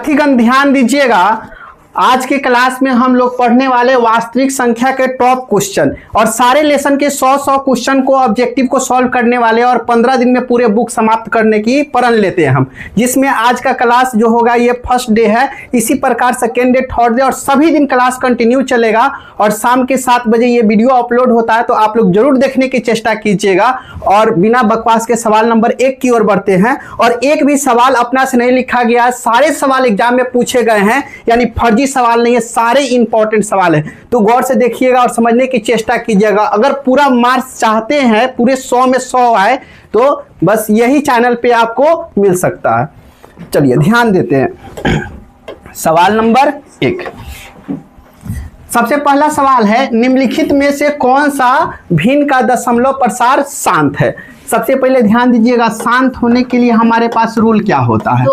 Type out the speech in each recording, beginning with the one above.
साथीगण ध्यान दीजिएगा, आज के क्लास में हम लोग पढ़ने वाले वास्तविक संख्या के टॉप क्वेश्चन और सारे लेसन के 100 क्वेश्चन को ऑब्जेक्टिव को सॉल्व करने वाले और 15 दिन में पूरे बुक समाप्त करने की प्रण लेते हैं हम, जिसमें आज का क्लास जो होगा ये फर्स्ट डे है। इसी प्रकार सेकेंड डे, थर्ड डे और सभी दिन क्लास कंटिन्यू चलेगा और शाम के 7 बजे ये वीडियो अपलोड होता है, तो आप लोग जरूर देखने की चेष्टा कीजिएगा। और बिना बकवास के सवाल नंबर 1 की ओर बढ़ते हैं और एक भी सवाल अपना से नहीं लिखा गया, सारे सवाल एग्जाम में पूछे गए हैं, यानी फर्जी सवाल नहीं है, सारे इंपॉर्टेंट सवाल है। तो गौर से देखिएगा और समझने की चेष्टा कीजिएगा। अगर पूरा मार्क्स चाहते हैं, पूरे 100 में 100 आए, तो बस यही चैनल पे आपको मिल सकता है। चलिए ध्यान देते हैं। सवाल नंबर 1, सबसे पहला सवाल है, निम्नलिखित में से कौन सा भिन्न का दशमलव प्रसार शांत है। सबसे पहले ध्यान दीजिएगा, शांत होने के लिए हमारे पास रूल क्या होता है,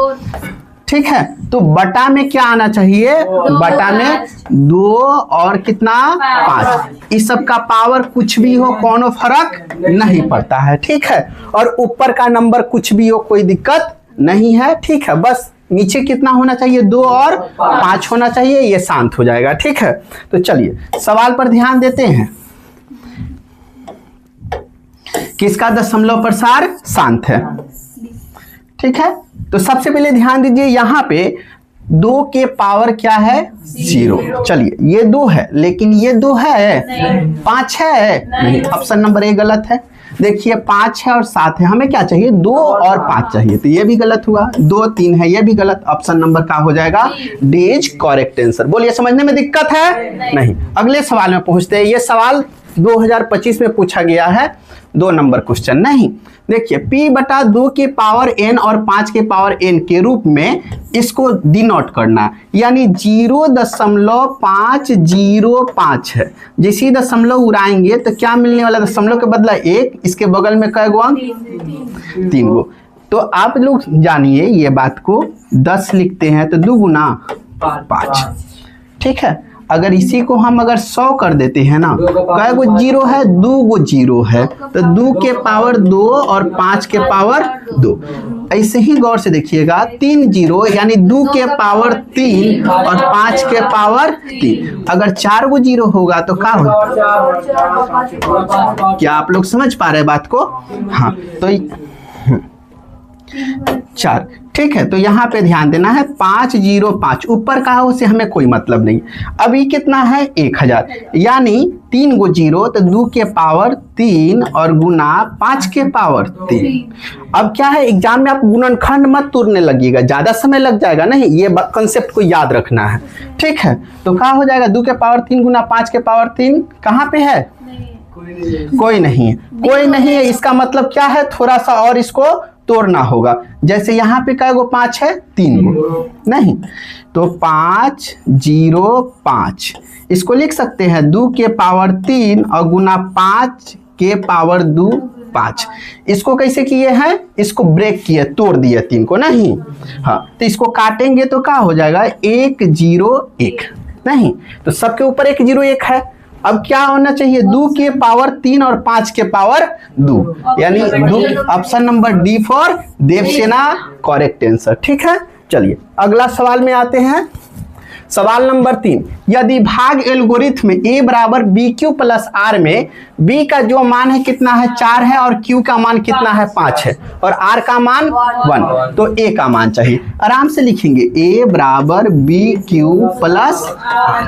ठीक है। तो बटा में क्या आना चाहिए, बटा में 2 और कितना 5। इस सब का पावर कुछ भी हो, कोनो फर्क नहीं पड़ता है, ठीक है। और ऊपर का नंबर कुछ भी हो, कोई दिक्कत नहीं है, ठीक है। बस नीचे कितना होना चाहिए, 2 और 5 होना चाहिए, ये शांत हो जाएगा, ठीक है। तो चलिए सवाल पर ध्यान देते हैं, किसका दशमलव प्रसार शांत है, ठीक है। तो सबसे पहले ध्यान दीजिए, यहां पे 2 के पावर क्या है, 0। चलिए ये 2 है, लेकिन ये 2 है, 5 है नहीं, ऑप्शन नंबर ए गलत है। देखिए 5 है और 7 है, हमें क्या चाहिए, 2 और 5 चाहिए, तो ये भी गलत हुआ। 2 3 है, ये भी गलत। ऑप्शन नंबर का हो जाएगा डी इज करेक्ट आंसर। बोलिए समझने में दिक्कत है, नहीं। अगले सवाल में पहुंचते हैं। ये सवाल 2025 में पूछा गया है, 2 नंबर क्वेश्चन। नहीं, देखिए p बटा 2 के पावर n और 5 के पावर n के रूप में इसको डिनोट करना, यानी 0.505 है। जैसे दशमलव उड़ाएंगे तो क्या मिलने वाला, दशमलव के बदला 1, इसके बगल में कै गो अंक, 3 गो। तो आप लोग जानिए ये बात को, 10 लिखते हैं तो 2 गुना 5, ठीक है। अगर इसी को हम अगर 100 कर देते हैं ना, कै गो 0 है, 2 गो 0 है, तो 2 के पावर 2 और 5 के पावर 2। ऐसे ही गौर से देखिएगा, 3 0 यानी 2 के पावर 3 और 5 के पावर 3। अगर 4 गो 0 होगा तो क्या होगा, क्या आप लोग समझ पा रहे बात को, हाँ। तो 4, ठीक है। तो यहाँ पे ध्यान देना है, 505 ऊपर का हो से हमें कोई मतलब नहीं। अभी कितना है, 1000, यानी 3 गो 0 तो 2 के पावर 3 और गुना 5 के पावर 3। अब क्या है, एग्जाम में आप गुणनखंड मत तोड़ने लगिएगा, ज्यादा समय लग जाएगा, नहीं, ये कंसेप्ट को याद रखना है, ठीक है। तो क्या हो जाएगा, 2 के पावर 3 गुना 5 के पावर 3 कहाँ पे है, कोई नहीं है, कोई नहीं है। इसका मतलब क्या है, थोड़ा सा और इसको तोड़ना होगा। जैसे यहाँ पे कै गो 5 है, 3 गो, नहीं, तो 5 0 5 इसको लिख सकते हैं 2 के पावर 3 और गुना 5 के पावर 2 5। इसको कैसे किए हैं, इसको ब्रेक किए, तोड़ दिए 3 को, नहीं, हाँ। तो इसको काटेंगे तो क्या हो जाएगा, 1 0 1, नहीं, तो सबके ऊपर 1 0 1 है। अब क्या होना चाहिए, 2 के पावर 3 और 5 के पावर 2, यानी 2। Option number D for Devasena correct answer, ठीक है। चलिए अगला सवाल में आते हैं। सवाल नंबर 3, यदि भाग एल्गोरिथम a बराबर BQ प्लस R में b का जो मान है कितना है, 4 है, और q का मान कितना है, 5 है, और r का मान 1, तो a का मान चाहिए। आराम से लिखेंगे, a बराबर BQ प्लस R,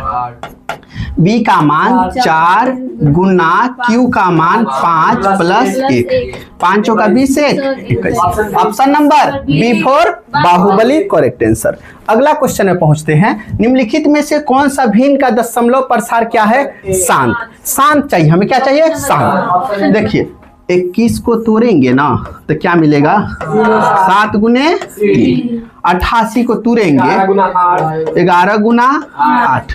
b का मान 4 गुना q का मान 5 प्लस 1, 5 का 20 1 21। Option number B for Baahubali correct answer. अगला क्वेश्चन में पहुंचते हैं। निम्नलिखित में से कौन सा भिन्न का दशमलव प्रसार क्या है, शांत। शांत चाहिए हमें, क्या चाहिए, शांत। देखिए 21 को तोड़ेंगे ना तो क्या मिलेगा, 7 गुने 3। 88 को तोड़ेंगे 11 गुना 8,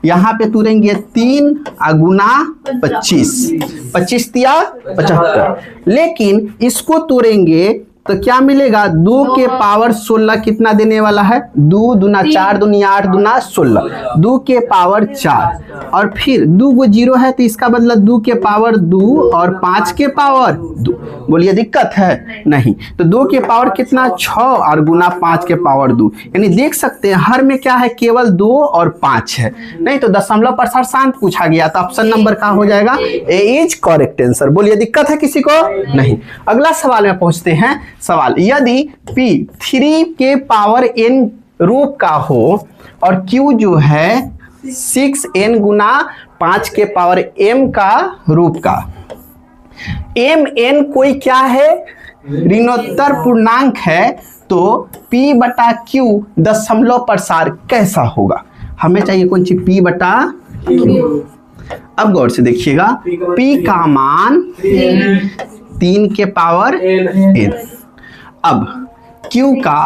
यहाँ पे तुरेंगे 3 गुना 25, 25 तिया 75। लेकिन इसको तुरेंगे तो क्या मिलेगा, 2 के पावर 16 कितना देने वाला है, 2 दूना 4 दूनी 8 दूना 16, 2 के पावर 4 और फिर 2 को 0 है तो इसका बदला 2 के पावर 2 और 5 के पावर 2। बोलिए दिक्कत है नहीं। तो 2 के पावर कितना 6 और गुना 5 के पावर 2, यानी देख सकते हैं हर में क्या है, केवल 2 और 5 है। नहीं तो दशमलव प्रसार शांत पूछा गया तो ऑप्शन नंबर का हो जाएगा ए इज करेक्ट आंसर। बोलिए दिक्कत है किसी को नहीं। अगला सवाल में पहुंचते हैं। सवाल, यदि P 3 के पावर n रूप का हो और Q जो है 6n गुना 5 के पावर m का रूप का, mn कोई क्या है, ऋणोत्तर पूर्णांक है, तो P बटा Q दशमलव प्रसार कैसा होगा। हमें चाहिए कौन सी, P बटा Q। अब गौर से देखिएगा, P का मान 3 के पावर n, अब Q का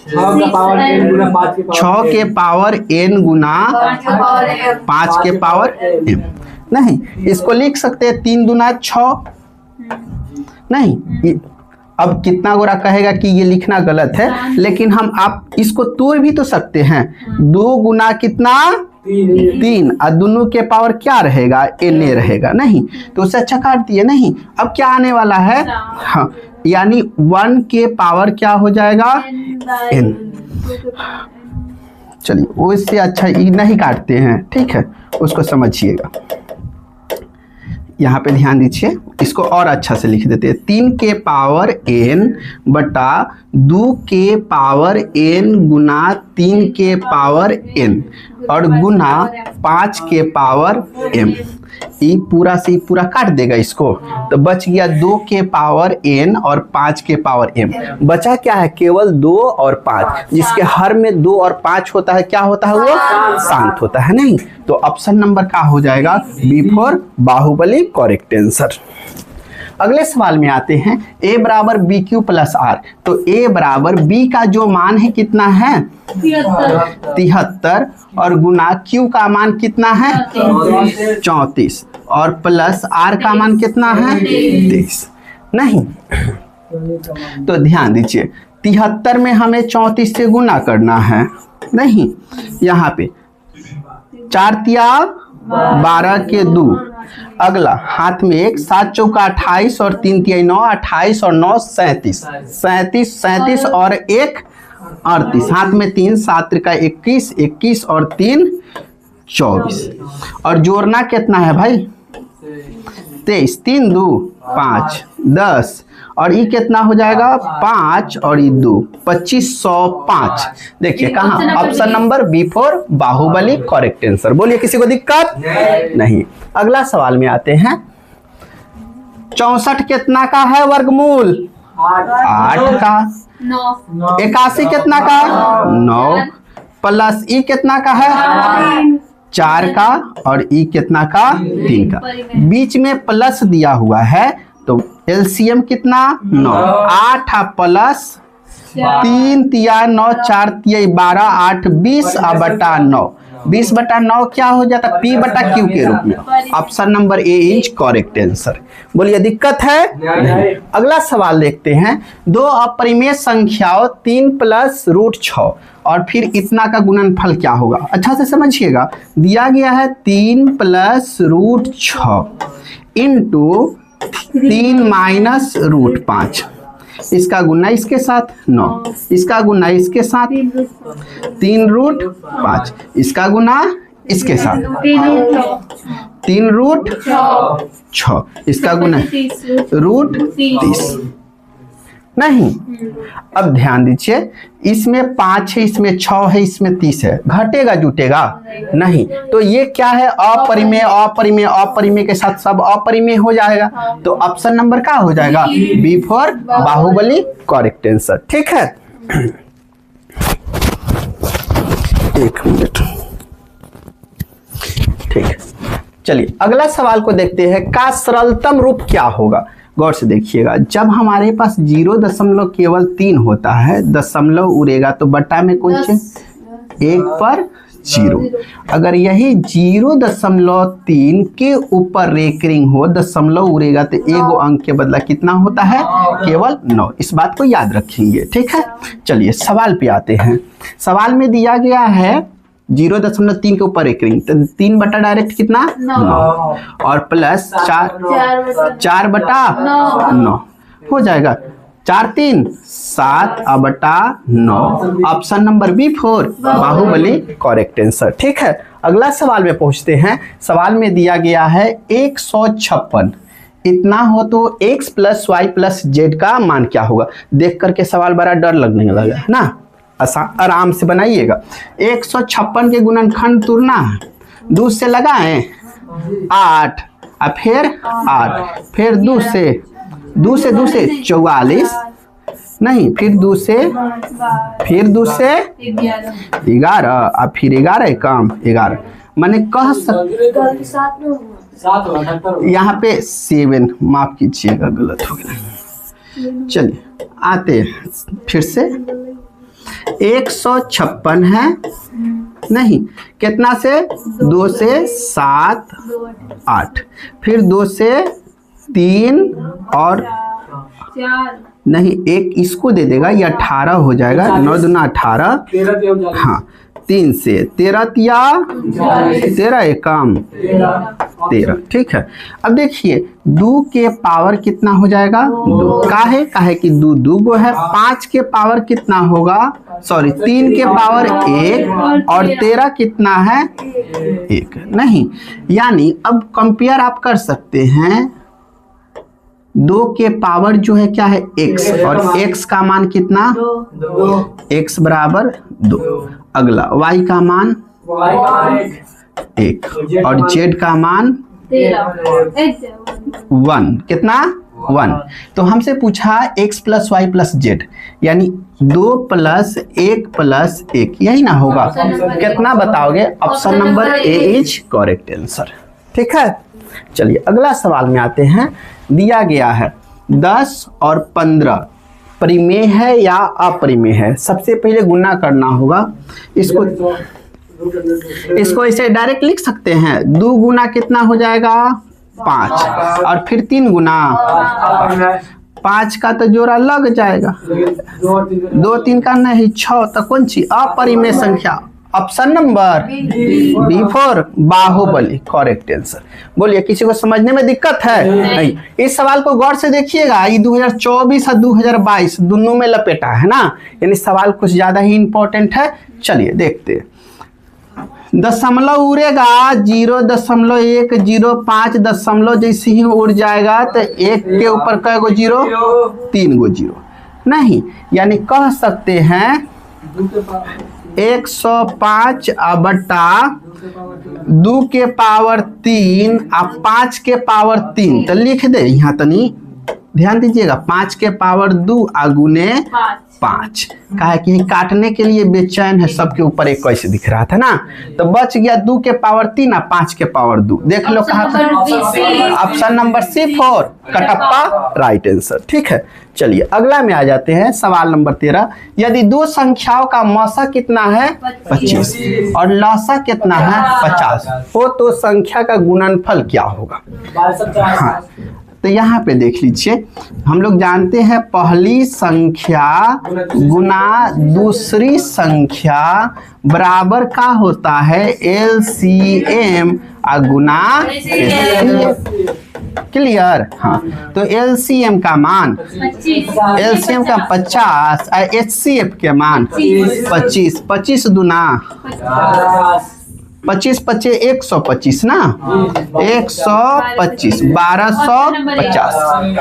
6 के पावर n गुना 5 के पावर m। नहीं, इसको लिख सकते हैं 3 दूना 6। नहीं, अब कितना गोरा कहेगा कि ये लिखना गलत है, लेकिन हम आप इसको तोड़ भी तो सकते हैं। 2 गुना कितना 3 और दोनों के पावर क्या रहेगा, n रहेगा। नहीं तो उससे अच्छा काट दिए। नहीं, अब क्या आने वाला है, हाँ, यानी 1 के पावर क्या हो जाएगा n। चलिए उससे अच्छा नहीं काटते हैं, ठीक है, उसको समझिएगा। यहाँ पे ध्यान दीजिए, इसको और अच्छा से लिख देते हैं। 3 के पावर n बटा 2 के पावर n गुना 3 के पावर n और गुना 5 के पावर m। ये पूरा से पूरा काट देगा इसको, तो बच गया 2 के पावर n और 5 के पावर m। बचा क्या है, केवल 2 और 5, जिसके हर में 2 और 5 होता है, क्या होता है, वो शांत होता है। नहीं तो ऑप्शन नंबर का हो जाएगा B for Baahubali correct answer. अगले सवाल में आते हैं, a बराबर बी क्यू प्लस आर। तो a बराबर b का जो मान है कितना है 73 और गुना q का मान कितना है 34 और प्लस r का मान कितना है 23। नहीं तो ध्यान दीजिए, 73 में हमें 34 से गुना करना है। नहीं, यहाँ पे 4 तिया 12 के 2, अगला हाथ में 1, 7 चौका 28 और 3 तिया 9, 28 और 9 37, 37 और 1 38, हाथ में 3, 7 त्रिका 21, 21 और 3 24 और जोड़ना कितना है भाई 23, 3 2 5 10 और ये कितना हो जाएगा 5 और ये 2 2505। देखिए कहाँ, option number B for Baahubali correct answer. बोलिए किसी को दिक्कत नहीं। अगला सवाल में आते हैं, 64 कितना का है वर्गमूल 8 का, 81 कितना का 9 प्लस ई कितना का है 4 का और ई कितना का 3 का, बीच में प्लस दिया हुआ है तो एलसीएम कितना 9, 8 प्लस 3 तिया 9 4 तिया 12 8 20 बटा 9, 20 बटा 9 क्या हो जाता P बटा Q के रूप में। Option number A is correct answer. बोलिए दिक्कत है नहीं। अगला सवाल देखते हैं, 2 अपरिमेय संख्याओं 3 प्लस √6 और फिर इतना का गुणनफल क्या होगा। अच्छा से समझिएगा, दिया गया है 3 प्लस √6 इंटू 3 माइनस √5, इसका गुना इसके साथ 9, इसका गुना इसके साथ 3√5, इसका गुना इसके साथ 3√6, इसका गुना √30। नहीं, अब ध्यान दीजिए, इसमें 5 है, इसमें 6 है, इसमें 30 है, घटेगा जुटेगा नहीं। तो ये क्या है अपरिमेय, अपरिमेय अपरिमेय के साथ सब अपरिमेय हो जाएगा। तो ऑप्शन नंबर क्या हो जाएगा B for Baahubali correct answer. ठीक है, एक मिनट, ठीक। चलिए अगला सवाल को देखते हैं, का सरलतम रूप क्या होगा। गौर से देखिएगा, जब हमारे पास 0.3 होता है, दशमलव उड़ेगा तो बट्टा में कौन से 1 पर जीरो। अगर यही 0.3 के ऊपर रेकरिंग हो, दशमलव उड़ेगा तो एगो अंक के बदला कितना होता है? केवल 9। इस बात को याद रखेंगे, ठीक है। चलिए सवाल पे आते हैं। सवाल में दिया गया है 0.3 के ऊपर रेकरिंग, तो 3 बटा डायरेक्ट कितना? 9 और प्लस 4/9 हो जाएगा। 4 3 7 बटा 9। Option number B4 Baahubali correct answer, ठीक है। अगला सवाल में पहुंचते हैं। सवाल में दिया गया है 156 इतना हो तो x + y + z का मान क्या होगा? देख करके सवाल बड़ा डर लगने लगा ना, आराम से बनाइएगा। 156 के गुणनखंड तुलना है, 2 से लगाएं 8 और फिर 8, फिर 2 से 44 नहीं, फिर 2 से 11 और फिर 11 कम 11, मैंने कह यहाँ पे 7, माफ कीजिएगा गलत हो गया। चलिए आते हैं फिर से। 156 है नहीं, कितना से? 2 से 7 8, फिर 2 से 3 और 4 नहीं, एक इसको दे देगा, ये 18 हो जाएगा। 9 दूना 18, हाँ 3 से 13 तिया 13 एकम 13, ठीक है। अब देखिए 2 के पावर कितना हो जाएगा? 2 काहे कि 2 2 है। 5 के पावर कितना होगा? सॉरी 3 के पावर 1 और 13 कितना है? 1 नहीं, यानी अब कंपेयर आप कर सकते हैं। 2 के पावर जो है क्या है? x, और x का मान कितना? 2। x बराबर 2। अगला y का मान 1 और z का मान 1, कितना? 1। तो हमसे पूछा x + y + z, यानी 2 + 1 + 1, यही ना होगा? कितना बताओगे? Option number A is correct answer, ठीक है। चलिए अगला सवाल में आते हैं। दिया गया है 10 और 15 परिमेय है या अपरिमेय है? सबसे पहले गुना करना होगा। इसको इसे डायरेक्ट लिख सकते हैं। 2 गुना कितना हो जाएगा? 5 और फिर 3 गुना 5 का तो जोड़ा लग जाएगा, 2 3 का नहीं, 6, तो कौन सी अपरिमेय संख्या? Option number B4 Baahubali correct answer. बोलिए किसी को समझने में दिक्कत है? नहीं। इस सवाल को गौर से देखिएगा, ये 2024 और 2022 दोनों में लपेटा है ना, यानी सवाल कुछ ज्यादा ही इंपॉर्टेंट है। चलिए देखते हैं। दशमलव उड़ेगा 0.105 दशमलव जैसे ही उड़ जाएगा तो 1 के ऊपर कै गो 0? 3 गो 0 नहीं, यानी कह सकते हैं 105 बटा 2 के पावर 3 और 5 के पावर 3, तो लिख दे यहाँ तनी ध्यान दीजिएगा। 5 के पावर 2 गुने 5, कहा कि काटने के लिए बेचैन है, सबके ऊपर 21 दिख रहा था ना, तो बच गया 2 के पावर 3 और 5 के पावर 2। देख लो कहाँ पर? Option number C4 Kattappa right answer, ठीक है। चलिए अगला में आ जाते हैं। सवाल नंबर 13। यदि 2 संख्याओं का मौसा कितना है? 25 और लौसा कितना है? 50 हो तो संख्या का गुणनफल क्या होगा? हाँ, तो यहाँ पे देख लीजिए, हम लोग जानते हैं पहली संख्या गुना दूसरी संख्या बराबर का होता है LCM गुना HCF। क्लियर? हाँ, तो LCM का मान 50 और HCF के मान 25। 25 दूना 25 25 125 ना, 125 1250।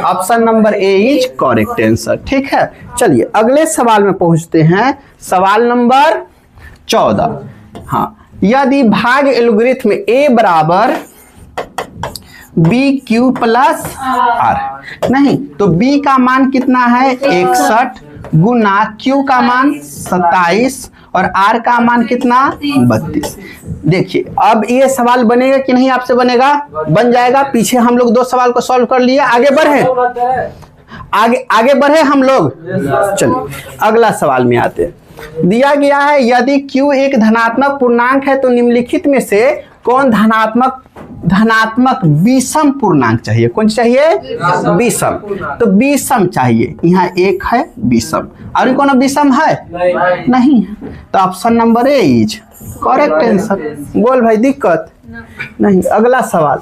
Option number A is correct answer, ठीक है। चलिए अगले सवाल में पहुंचते हैं। सवाल नंबर 14। हाँ, यदि भाग एल्गोरिथम A बराबर BQ + R नहीं, तो B का मान कितना है? 61 गुना Q का मान 27 और R का मान कितना? 32। देखिए अब ये सवाल बनेगा कि नहीं? आपसे बनेगा? बन जाएगा। पीछे हम लोग 2 सवाल को सॉल्व कर लिए, आगे बढ़े, आगे बढ़े हम लोग। चलिए अगला सवाल में आते हैं। दिया गया है यदि q एक धनात्मक पूर्णांक है तो निम्नलिखित में से कौन धनात्मक विषम पूर्णांक चाहिए? कौन चाहिए? विषम। तो विषम चाहिए, यहाँ एक है विषम, और कौन विषम है? नहीं है। तो option number A is correct answer. बोल भाई दिक्कत नहीं। अगला सवाल,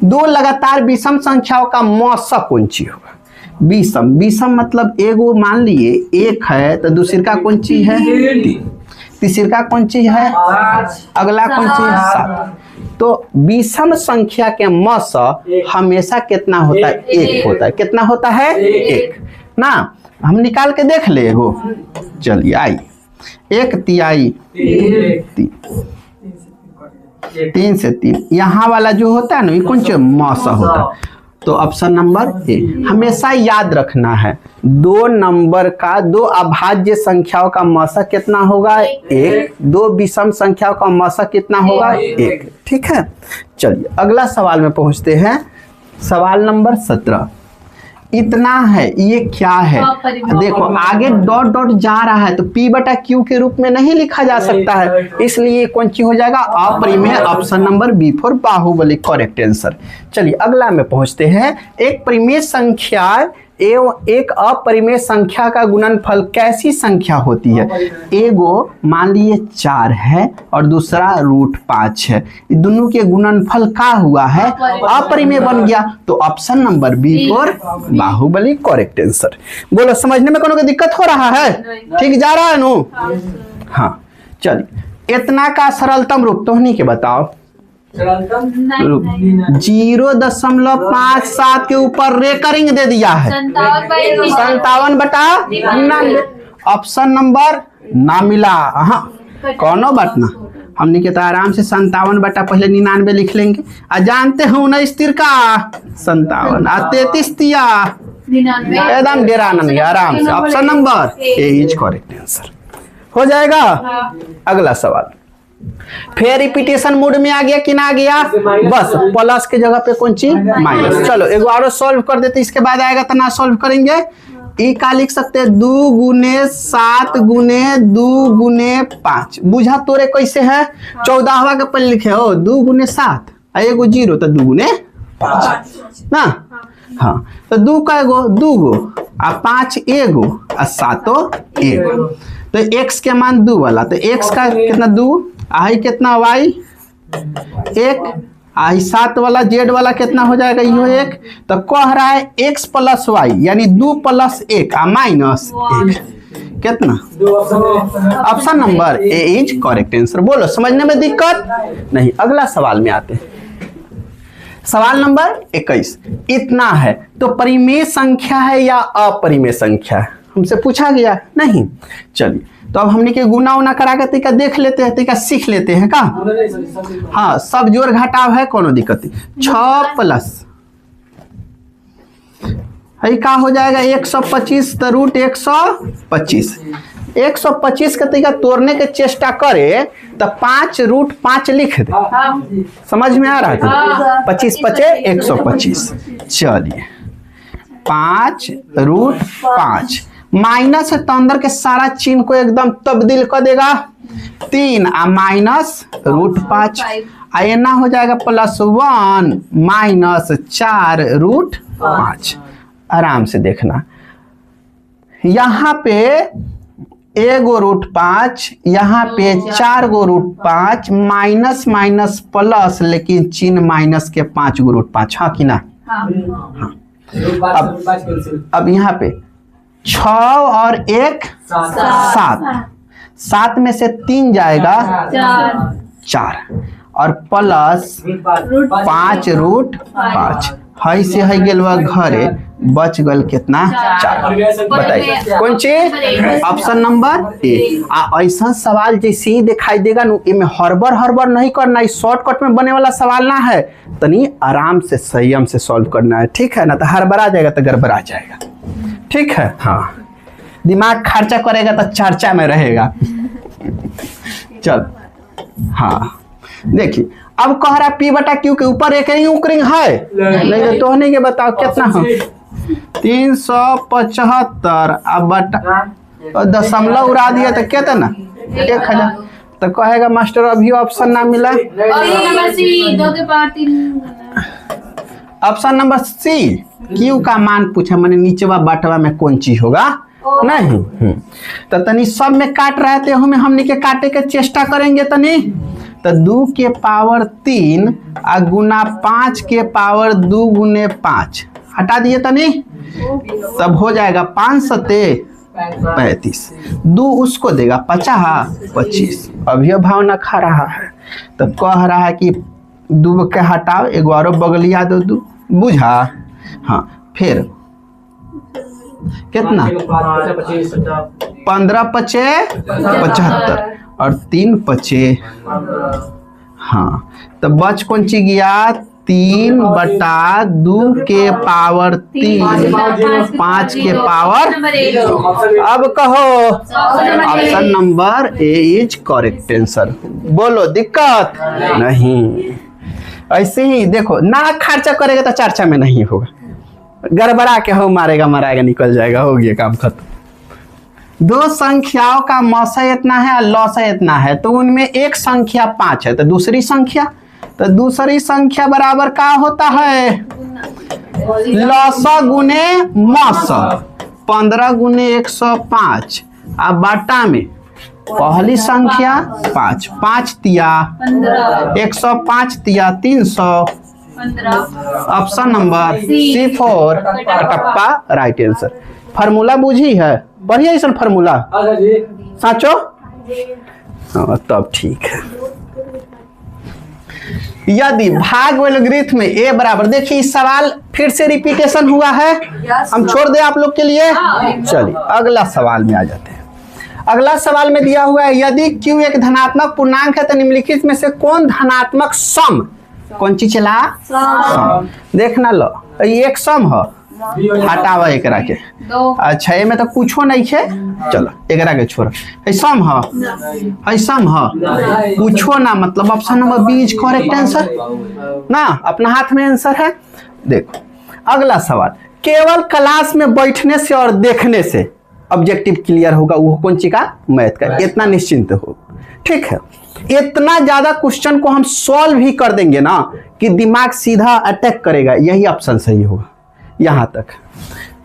दो लगातार विषम संख्याओं का मौसा कौन चीज होगा? विषम, विषम मतलब एगो मान लिए एक है तो दूसरी का कौन चीज है? तीन, तीसरी का कौन चीज है? अगला कौन चीज है? सात। तो विषम संख्या के मस हमेशा कितना होता है? एक होता है। कितना होता है? एक ना। हम निकाल के देख ले एगो। चलिए आई, एक तिहाई तीन, तीन से तीन, यहाँ वाला जो होता है ना ये कौन सा मस होता है? तो ऑप्शन नंबर ए। हमेशा याद रखना है दो नंबर का, दो अभाज्य संख्याओं का मौसा कितना होगा? एक। दो विषम संख्याओं का मौसा कितना होगा? एक। ठीक है, चलिए अगला सवाल में पहुंचते हैं। सवाल नंबर 17 इतना है, ये क्या है? देखो आगे डॉट डॉट जा रहा है तो p बटा q के रूप में नहीं लिखा जा सकता है, इसलिए कौन सी हो जाएगा? अपरिमेय। Option number B for Baahubali correct answer. चलिए अगला में पहुंचते हैं। एक परिमेय संख्या एवं एक अपरिमेय संख्या का गुणनफल कैसी संख्या होती है? एगो मान लिए 4 है और दूसरा √5 है, दोनों के गुणनफल का हुआ है? अपरिमेय बन गया। तो option number B for Baahubali correct answer. बोलो समझने में कोनो दिक्कत हो रहा है? ठीक जा रहा है नो? हाँ चलिए, इतना का सरलतम रूप तो नहीं के बताओ। 0.57 के ऊपर रेकरिंग दे दिया है 57 बटा 99। ऑप्शन नंबर ना मिला। हाँ कौनो बात ना, हमने के तो आराम से 57 बटा पहले 99 लिख लेंगे। जानते हो 19 तिरका 57 और 33 तिया एकदम डेरा नहीं, आराम से। Option number A is correct answer हो जाएगा। अगला सवाल फिर रिपीटेशन मोड में आ गया कि ना आ गया? बस प्लस के जगह पे कौन सी? माइनस। चलो एक बार सॉल्व कर देते, इसके बाद आएगा तो ना सॉल्व करेंगे। ये का लिख सकते हैं? 2 गुने 7 गुने 2 गुने 5। बुझा तोरे कैसे है? 14वां के पहले लिखे हो 2 गुने 7 एगो 0 तो 2 गुने 5 ना। हाँ तो 2 का एगो 2 गो आ 5 एगो आ 7 एगो। तो x के मान 2 वाला, तो x का कितना 2 आई कितना y 1 आई 7 वाला z वाला कितना हो जाएगा? यो 1। तो कह रहा है x प्लस y यानी 2 प्लस 1 माइनस 1 कितना? Option number A is correct answer. बोलो समझने में दिक्कत नहीं। अगला सवाल में आते हैं। सवाल नंबर 21 इतना है तो परिमेय संख्या है या अपरिमेय संख्या है? हमसे पूछा गया नहीं। चलिए तो अब हमने के गुना उना करा के तरीका देख लेते हैं, तरीका सीख लेते हैं का। हाँ सब जोड़ घटाव है, कोनो दिक्कत नहीं। 6 प्लस है का हो जाएगा 125 तो रूट 125। 125 का तरीका तोड़ने के चेष्टा करे तो 5 रूट 5 लिख दे। समझ में आ रहा था? 25 पचे 125। चलिए 5 रूट 5 माइनस है तो अंदर के सारा चिन्ह को एकदम तब्दील कर देगा। 3 माइनस रूट 5 ना हो जाएगा +1 माइनस 4 रूट 5। आराम से देखना, यहाँ पे एगो रूट 5, यहाँ पे 4 गो रूट 5, माइनस माइनस प्लस, लेकिन चिन्ह माइनस के 5 गो रूट 5। हाँ कि ना? हाँ। अब यहाँ पे 6 और 1 7 में से 3 जाएगा 4 और प्लस 5 रूट 5 है से है गेल घरे बच गल कितना? 4। बताइए कौन चीज? Option number A. ऐसा सवाल जैसे ही दिखाई देगा न, इनमें हड़बड़ नहीं करना है, शॉर्टकट में बने वाला सवाल ना है, तनी आराम से संयम से सॉल्व करना है। ठीक है ना? तो हड़बड़ा जाएगा तो गड़बड़ा जाएगा। ठीक है? हाँ दिमाग खर्चा करेगा तो चर्चा में रहेगा। चल हाँ देखिए अब कह रहा p बटा q के ऊपर रेकरिंग उकरिंग है नहीं तो नहीं के बताओ कितना हो? 375 अब बटा और दशमलव उड़ा दिया तो क्या था ना 1000। तो कहेगा मास्टर अभी ऑप्शन ना मिला। ऑप्शन नंबर सी क्यू का मान पूछा, मैंने नीचवा बटवा में कौन चीज होगा नहीं। तो तनी सब में काट रहे थे, हमने के काटे के चेष्टा करेंगे तनी। तो 2 के पावर 3 आ गुना 5 के पावर 2 गुने 5 हटा दिए तनी, तब हो जाएगा 5 सते 35। 2 उसको देगा 50 25। अभी भावना खा रहा है, तो कह रहा है कि 2 के हटाओ, एगो और बगलिया दो 2, बुझा। हाँ फिर कितना 15 पचे 75 और 3 पचे। हाँ तो बच कौन ची गया 3/2 के पावर 3 5 के पावर। अब कहो option number A is correct answer. बोलो दिक्कत नहीं। ऐसे ही देखो ना खर्चा करेगा तो चर्चा में नहीं होगा, गड़बड़ा के हो मारेगा मराएगा निकल जाएगा, हो गया काम खत्म। 2 संख्याओं का मौसा इतना है और लौसा इतना है, तो उनमें एक संख्या 5 है, तो दूसरी संख्या बराबर क्या होता है लौसा गुने मौसा। 15 गुने 105 अब बाटा में पहली संख्या 5 5 तिया 105 तिया 300। Option number C4 Kattappa right answer. Formula बुझी है, बढ़िया ऐसा फार्मूला साचो। तब ठीक है। यदि भाग एल्गोरिथम में ए बराबर, देखिए इस सवाल फिर से रिपीटेशन हुआ है, हम छोड़ दें आप लोग के लिए। चलिए अगला सवाल में आ जाते हैं। अगला सवाल में दिया हुआ है यदि q एक धनात्मक पूर्णांक है तो निम्नलिखित में से कौन धनात्मक सम, कौन चीज चला सम। देखना लो एक सम है, हटावा एकरा के। अच्छा ये में तो कुछो नहीं है, चलो एकरा के छोड़। सम है कुछो ना, मतलब option number B is correct answer ना, अपना हाथ में आंसर है। देखो अगला सवाल, केवल क्लास में बैठने से और देखने से ऑब्जेक्टिव क्लियर होगा, वो कौन सी का मैथ का, इतना निश्चिंत हो। ठीक है, इतना ज्यादा क्वेश्चन को हम सॉल्व ही कर देंगे ना कि दिमाग सीधा अटैक करेगा, यही ऑप्शन सही होगा यहां तक।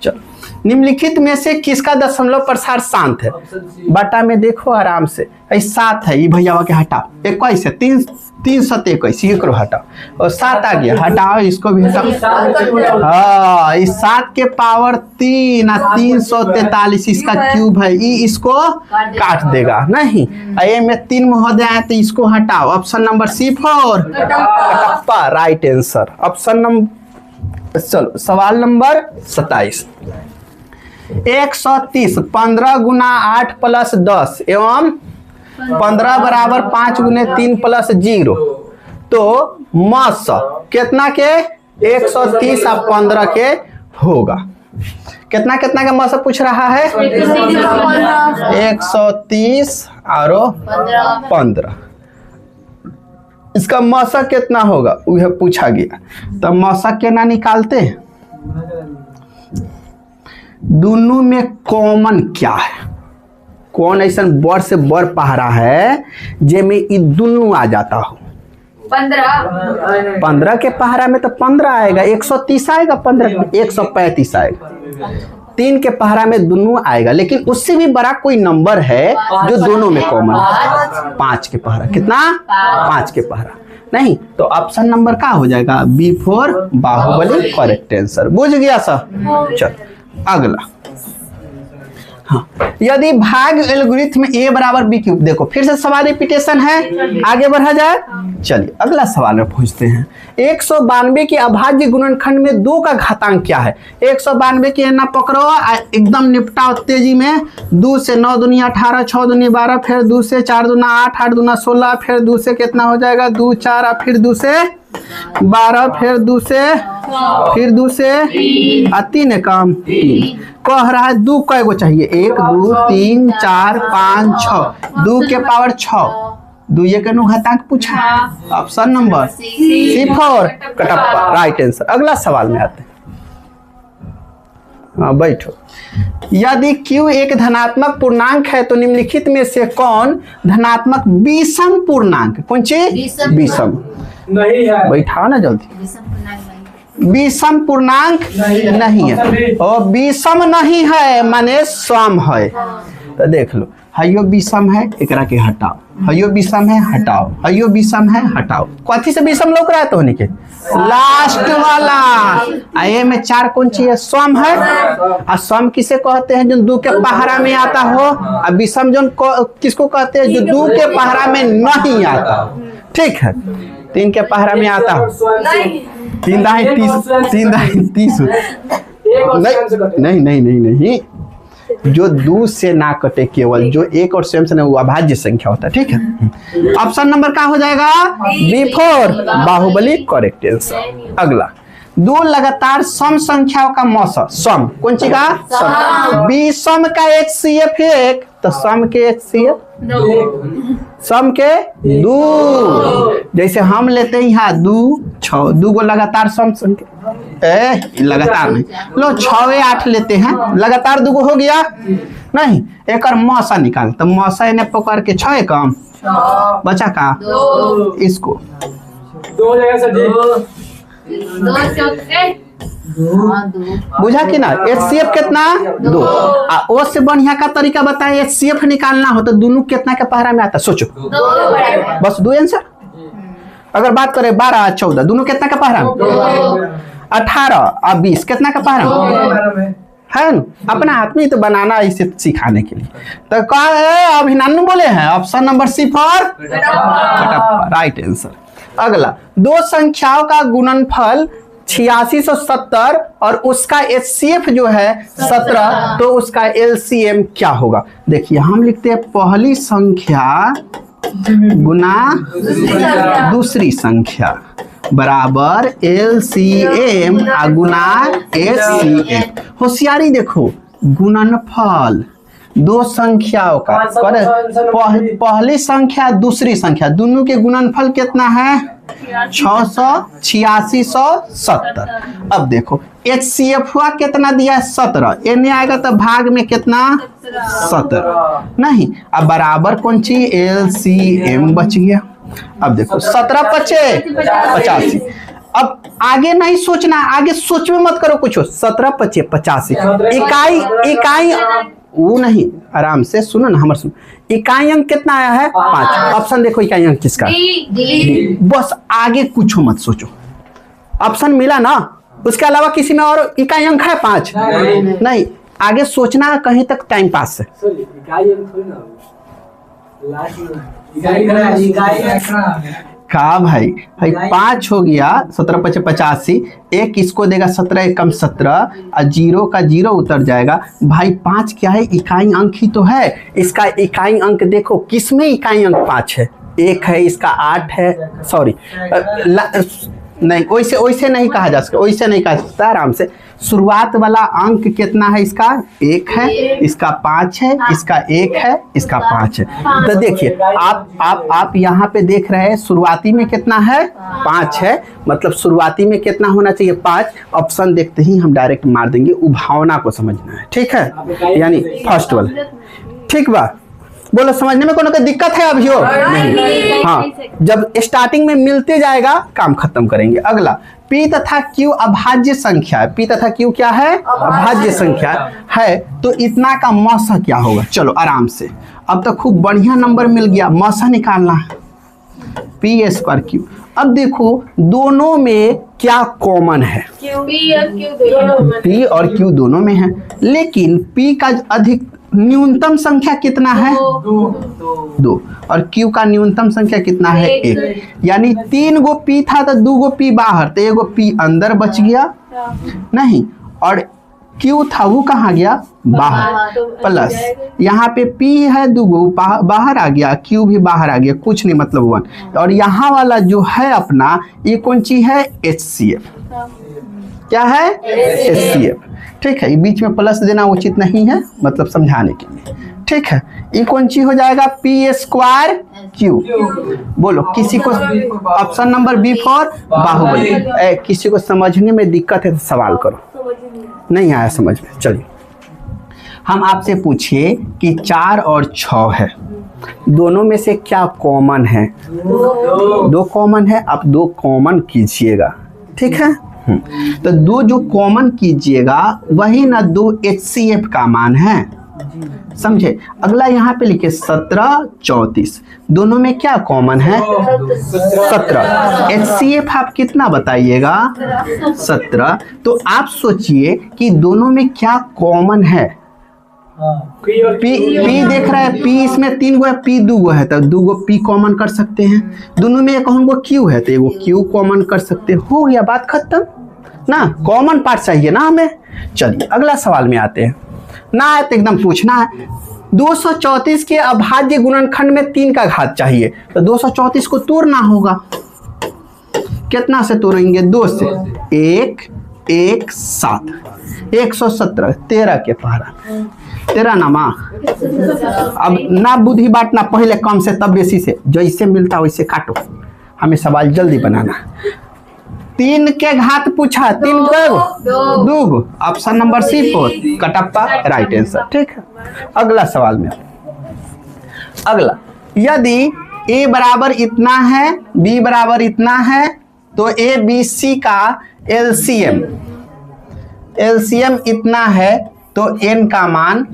चलो निम्नलिखित में से किसका दशमलव प्रसार शांत है, बटा में देखो आराम से। 7 है, ये भैया के हटाओ, 21 है, 3 7 21 ये करो हटाओ, और 7 आ गया हटाओ, इसको भी हटाओ। हाँ इस 7 के पावर 3 और 343 इसका क्यूब है, ये इसको काट देगा नहीं। ये में 3 महोदय है तो इसको हटाओ। Option number C4 Kattappa right answer. Option number, चलो सवाल नंबर 27। 130 15 गुना 8 प्लस 10 एवं 15 बराबर 5 गुने 3 प्लस 0, तो मस कितना के 130 और 15 के होगा। कितना कितना का मस पूछ रहा है 130 और 15, इसका मौसा कितना होगा वह पूछा गया। तो मौसा केना निकालते हैं, दोनों में कॉमन क्या है, कौन ऐसा बड़ से बड़ पहाड़ा है जेमें ये दोनों आ जाता हो। 15 के पहाड़ा में तो 15 आएगा, 130 आएगा, 15 135 आएगा। 3 के पहाड़ा में दोनों आएगा, लेकिन उससे भी बड़ा कोई नंबर है जो दोनों में कॉमन है। 5 के पहाड़ा कितना 5 के पहाड़ा नहीं, तो ऑप्शन नंबर क्या हो जाएगा B4 बाहुबली करेक्ट आंसर। बुझ गया सर। चलो अगला, हाँ यदि भाग एल्गोरिथम A बराबर B क्यूब, देखो फिर से सवाल रिपीटेशन है, आगे बढ़ा जाए। चलिए अगला सवाल में पूछते हैं। 192 के अभाज्य गुणनखंड में 2 का घातांक क्या है। 192 के ना पकड़ो एकदम निपटाओ तेजी में। 2 से 9 दूनी 18, 6 दूनी 12, फिर 2 से 4 दूना 8, 8 दूना 16, फिर 2 से कितना हो जाएगा 2 4, फिर 2 से 12, फिर 2 से 3 काम 3। कह रहा है 2 कै गो चाहिए, 1 2 3 4 5 6, 2 के पावर 6, 2 ये के घातांक पूछा। Option number C4 Kattappa right answer. अगला सवाल में आते हैं। हाँ बैठो। यदि Q एक धनात्मक पूर्णांक है तो निम्नलिखित में से कौन धनात्मक विषम पूर्णांक? कौन चीज? विषम नहीं है। बैठाओ ना जल्दी। विषम पूर्णांक नहीं है और विषम नहीं है माने सम है। तो देख लो, हयो विषम है, एकरा के हटाओ, हयो विषम है, हटाओ, हयो विषम है, हटाओ। कथी से विषम लोग रहा है तो होने के लास्ट वाला आए में 4 कौन चीज है? सम है। और सम किसे कहते हैं? जो 2 के पहाड़ा में आता हो। और विषम जो किसको कहते हैं? जो 2 के पहाड़ा में नहीं आता। ठीक है, 3 के पहाड़ा में आता हो। 3 दाई 30 नहीं नहीं नहीं नहीं, जो 2 से ना कटे, केवल जो 1 और स्वयं से ना, वो अभाज्य संख्या होता है। ठीक है, ऑप्शन नंबर क्या हो जाएगा? B4 Baahubali correct answer. अगला, 2 लगातार सम संख्याओं का मौसा सम। कौन सी का? सम। विषम का HCF 1 तो सम के HCF सम के 2। जैसे हम लेते हैं यहाँ 2 6, 2 को लगातार सम संख्या लगातार नहीं लो, 6 8 लेते हैं, लगातार 2 हो गया नहीं। एक और मौसा निकाल, तो मौसा इन्हें पकड़ के 6 कम बचा का 2, इसको 2 जगह से 2 बुझा कि ना? HCF कितना? 2। ओ से बढ़िया का तरीका बताए, HCF निकालना हो तो दोनों कितना के पहरा में आता? सोचो, बस 2 आंसर। अगर बात करें 12 14, दोनों कितना का पहरा में? 18 और 20 कितना का पहरा में है न? अपना हाथ में ही तो बनाना है इसे सिखाने के लिए। तो क्या है? अभिनंदन बोले हैं option number C for Kattappa, right answer. अगला, 2 संख्याओं का गुणनफल 8670 और उसका HCF जो है 17, तो उसका LCM क्या होगा? देखिए, हम लिखते हैं पहली संख्या गुना दूसरी संख्या बराबर LCM गुना HCF। होशियारी देखो, गुणनफल 2 संख्याओं का पहली संख्या दूसरी संख्या, दोनों के गुणनफल कितना है? 8670। अब देखो HCF हुआ कितना दिया है? 17। एने आएगा तो भाग में कितना? 17 नहीं। अब बराबर कौन सी? LCM बच गया। अब देखो 17 पचे 85। अब आगे नहीं सोचना, आगे सोच में मत करो कुछ। 17 पचे 85 इकाई वो नहीं, आराम से सुनो ना, हमारे सुनो। इकाई अंक कितना आया है? 5। ऑप्शन देखो, इकाई अंक किसका? D। बस आगे कुछ मत सोचो, ऑप्शन मिला ना, उसके अलावा किसी में और इकाई अंक है 5? नहीं, आगे सोचना कहीं तक टाइम पास है। का भाई 5 हो गया, 17 पचे 85, एक इसको देगा 17 एकम 17 और 0 का 0 उतर जाएगा। भाई 5 क्या है? इकाई अंक ही तो है। इसका इकाई अंक देखो, किस में इकाई अंक 5 है? 1 है, इसका 8 है, सॉरी नहीं, वैसे नहीं कहा जा सकता, वैसे नहीं कहा सकता। आराम से, शुरुआत वाला अंक कितना है? इसका 1 है, इसका 5 है, इसका 1 है, इसका 5 है। तो देखिए, आप यहाँ पे देख रहे हैं शुरुआती में कितना है? 5 है, मतलब शुरुआती में कितना होना चाहिए? 5। ऑप्शन देखते ही हम डायरेक्ट मार देंगे, उभावना को समझना है। ठीक है, यानी फर्स्ट वाला। ठीक बा, बोलो समझने में कोई दिक्कत है अभी हो? नहीं। हाँ, जब स्टार्टिंग में मिलते जाएगा काम खत्म करेंगे। अगला, P तथा Q अभाज्य संख्या है। P तथा Q क्या है? अभाज्य संख्या है। तो इतना का मौसा क्या होगा? चलो आराम से, अब तो खूब बढ़िया नंबर मिल गया, मौसा निकालना है। P² Q। अब देखो दोनों में क्या कॉमन है? P और Q दोनों में है, लेकिन P का अधिक न्यूनतम संख्या कितना है? 2 और Q का न्यूनतम संख्या कितना है? 1। यानी 3 गो P था तो 2 गो P बाहर, तो 1 गो P अंदर बच गया नहीं, और Q था वो कहाँ गया? बाहर। प्लस यहाँ पे P है 2 गो बाहर आ गया, Q भी बाहर आ गया, कुछ नहीं, मतलब 1। और यहाँ वाला जो है अपना, ये कौन सी है? HCF। क्या है? HCF। ठीक है, बीच में प्लस देना उचित नहीं है, मतलब समझाने के लिए। ठीक है, ये कौन सी हो जाएगा? P² Q। बोलो किसी को option number B for Baahubali. किसी को समझने में दिक्कत है तो सवाल करो। नहीं आया समझ में? चलिए हम आपसे पूछिए कि 4 और 6 है, दोनों में से क्या कॉमन है? 2 कॉमन है। आप 2 कॉमन कीजिएगा, ठीक है। तो 2 जो कॉमन कीजिएगा वही ना 2 HCF का मान है, समझे। अगला यहाँ पे लिखे 17 34, दोनों में क्या कॉमन है? 17। HCF आप कितना बताइएगा? 17। तो आप सोचिए कि दोनों में क्या कॉमन है? पी और P देख रहा है, P इसमें 3 गो है, P 2 गो है, तो 2 गो P कॉमन कर सकते हैं। दोनों में एक गो Q है तो एगो Q कॉमन कर सकते हैं। हो गया बात खत्म ना। कॉमन पार्ट चाहिए ना हमें। चलिए अगला सवाल में आते हैं। ना है तो एकदम पूछना है। 234 के अभाज्य गुणनखंड में 3 का घात चाहिए, तो 234 को तोड़ना होगा। कितना से तोड़ेंगे? 2 से। 1 1 7 117 13 के पहरा 13 ना माँ। अब ना बुद्धि बांटना, पहले कम से तब बेसी से, जैसे मिलता वैसे काटो। हमें सवाल जल्दी बनाना। 3 के घात पूछा, 3 को 2 गो, option number C 4 Kattappa right answer, ठीक है। अगला सवाल में, अगला यदि a बराबर इतना है, b बराबर इतना है, तो a b c का एलसीएम इतना है, तो n का मान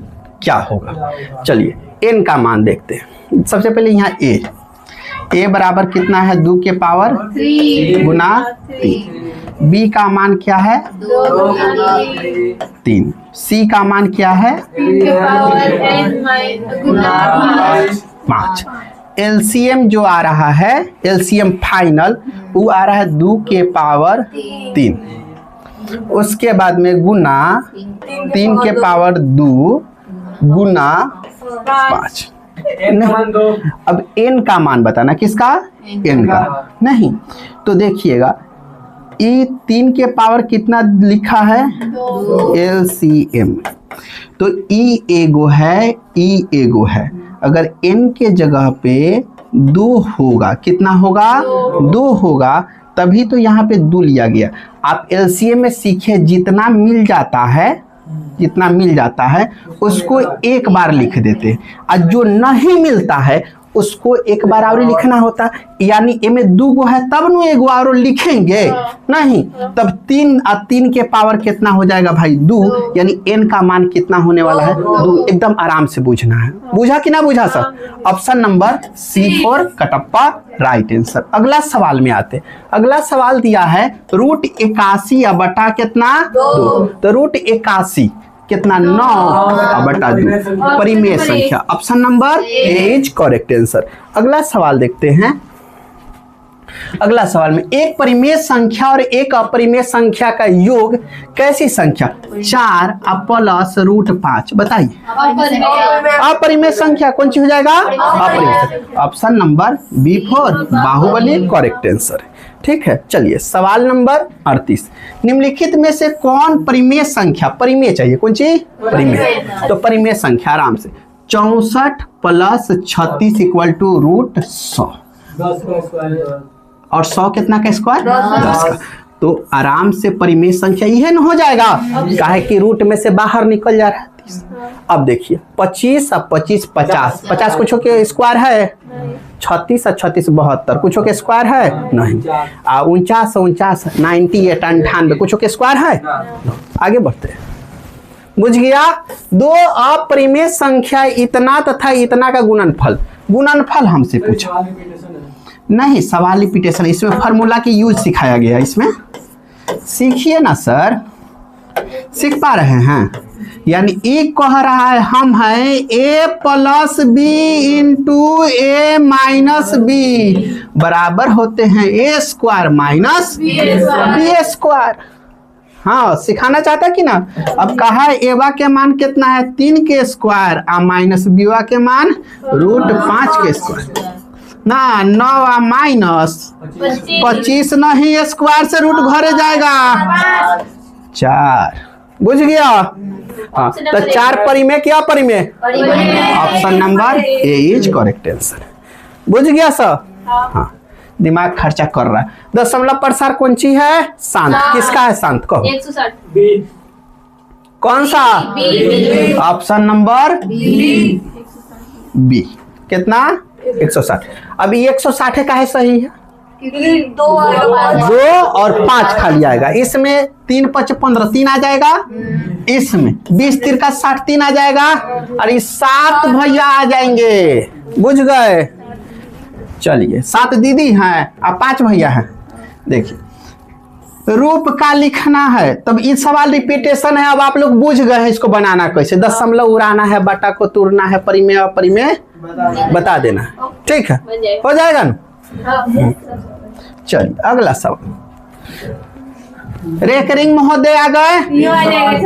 क्या होगा? चलिए n का मान देखते हैं। सबसे पहले यहाँ a बराबर कितना है? 2 के पावर 3 गुना 3। b का मान क्या है? 3। c का मान क्या है? 5। एलसीएम जो आ रहा है, एलसीएम फाइनल, वो आ रहा है 2 के पावर 3, उसके बाद में गुना 3 के पावर 2 गुना 5। अब n का मान बताना। किसका? n का। नहीं तो देखिएगा, e 3 के पावर कितना लिखा है? एलसीएम। तो e एगो है, e एगो है। अगर n के जगह पे 2 होगा, कितना होगा? 2 होगा, तभी तो यहाँ पे 2 लिया गया। आप एलसीएम में सीखे जितना मिल जाता है उसको एक बार लिख देते, और जो नहीं मिलता है उसको एक बार और लिखना होता। यानी ए में 2 गो है तब न एगो और लिखेंगे, नहीं तब 3 और 3 के पावर कितना हो जाएगा भाई? 2। यानी n का मान कितना होने वाला है? 2। एकदम आराम से बूझना है। बूझा कि ना बूझा sir? Option number C4 Kattappa right answer. अगला सवाल में आते। अगला सवाल दिया है √81 बटा कितना? 2। तो √81 कितना? 9 बटा 2 परिमेय संख्या। Option number A is correct answer. अगला सवाल देखते हैं। अगला सवाल में एक परिमेय संख्या और एक अपरिमेय संख्या का योग कैसी संख्या? 4 प्लस √5 बताइए। अपरिमेय संख्या कौन सी हो जाएगा? अपरिमेय। Option number B4 Baahubali correct answer, ठीक है। चलिए सवाल नंबर 38। निम्नलिखित में से कौन परिमेय संख्या? परिमेय चाहिए, कौन सी? परिमेय। तो परिमेय संख्या आराम से 64 प्लस 36 इक्वल टू √100 और 100 कितना का स्क्वायर? 10 का। तो आराम से परिमेय संख्या यह न हो जाएगा, काहे कि रूट में से बाहर निकल जा रहा है 30। अब देखिए 25 और 25 50, 50 कुछ के स्क्वायर है? 36 और 36 72, कुछ के स्क्वायर है? नहीं। 49 49 98 98 कुछ के स्क्वायर है? आगे बढ़ते हैं। बुझ गया? 2 अपरिमेय संख्या इतना तथा इतना का गुणनफल हमसे पूछा। नहीं सवाल रिपीटेशन, इसमें फार्मूला की यूज सिखाया गया। इसमें सीखिए ना सर, सीख पा रहे हैं? यानी एक कह रहा है हम हैं a plus b into a minus b बराबर होते हैं a square minus b square. हाँ सिखाना चाहता कि ना। अब कहा है एवा के मान कितना है? 3 के स्क्वायर और माइनस बीवा के मान √5 के स्क्वायर ना। 9 माइनस 25 नहीं, स्क्वायर से रूट घरे जाएगा 4। बुझ गया? हाँ तो 4 परिमेय क्या परिमेय? Option number A is correct answer. बुझ गया सर? हाँ दिमाग खर्चा कर रहा है। दशमलव प्रसार कौन सी है? शांत। किसका है शांत? कहो। 160 कौन सा? Option number B. कितना? 160। अब ये 160 का है सही है, 2 और 5 खाली आएगा। इसमें 3 5 15 3 आ जाएगा, इसमें 20 3 का 60 3 आ जाएगा, और ये 7 भैया आ जाएंगे। बुझ गए? चलिए 7 दीदी हैं और 5 भैया हैं। देखिए रूप का लिखना है, तब ये सवाल रिपीटेशन है। अब आप लोग बुझ गए हैं इसको बनाना कैसे। दशमलव उड़ाना है, बटा को तोड़ना है, परिमेय और परिमेय बता देना है। ठीक है, हो जाएगा ना? चलिए अगला सवाल। रेकरिंग महोदय आ गए।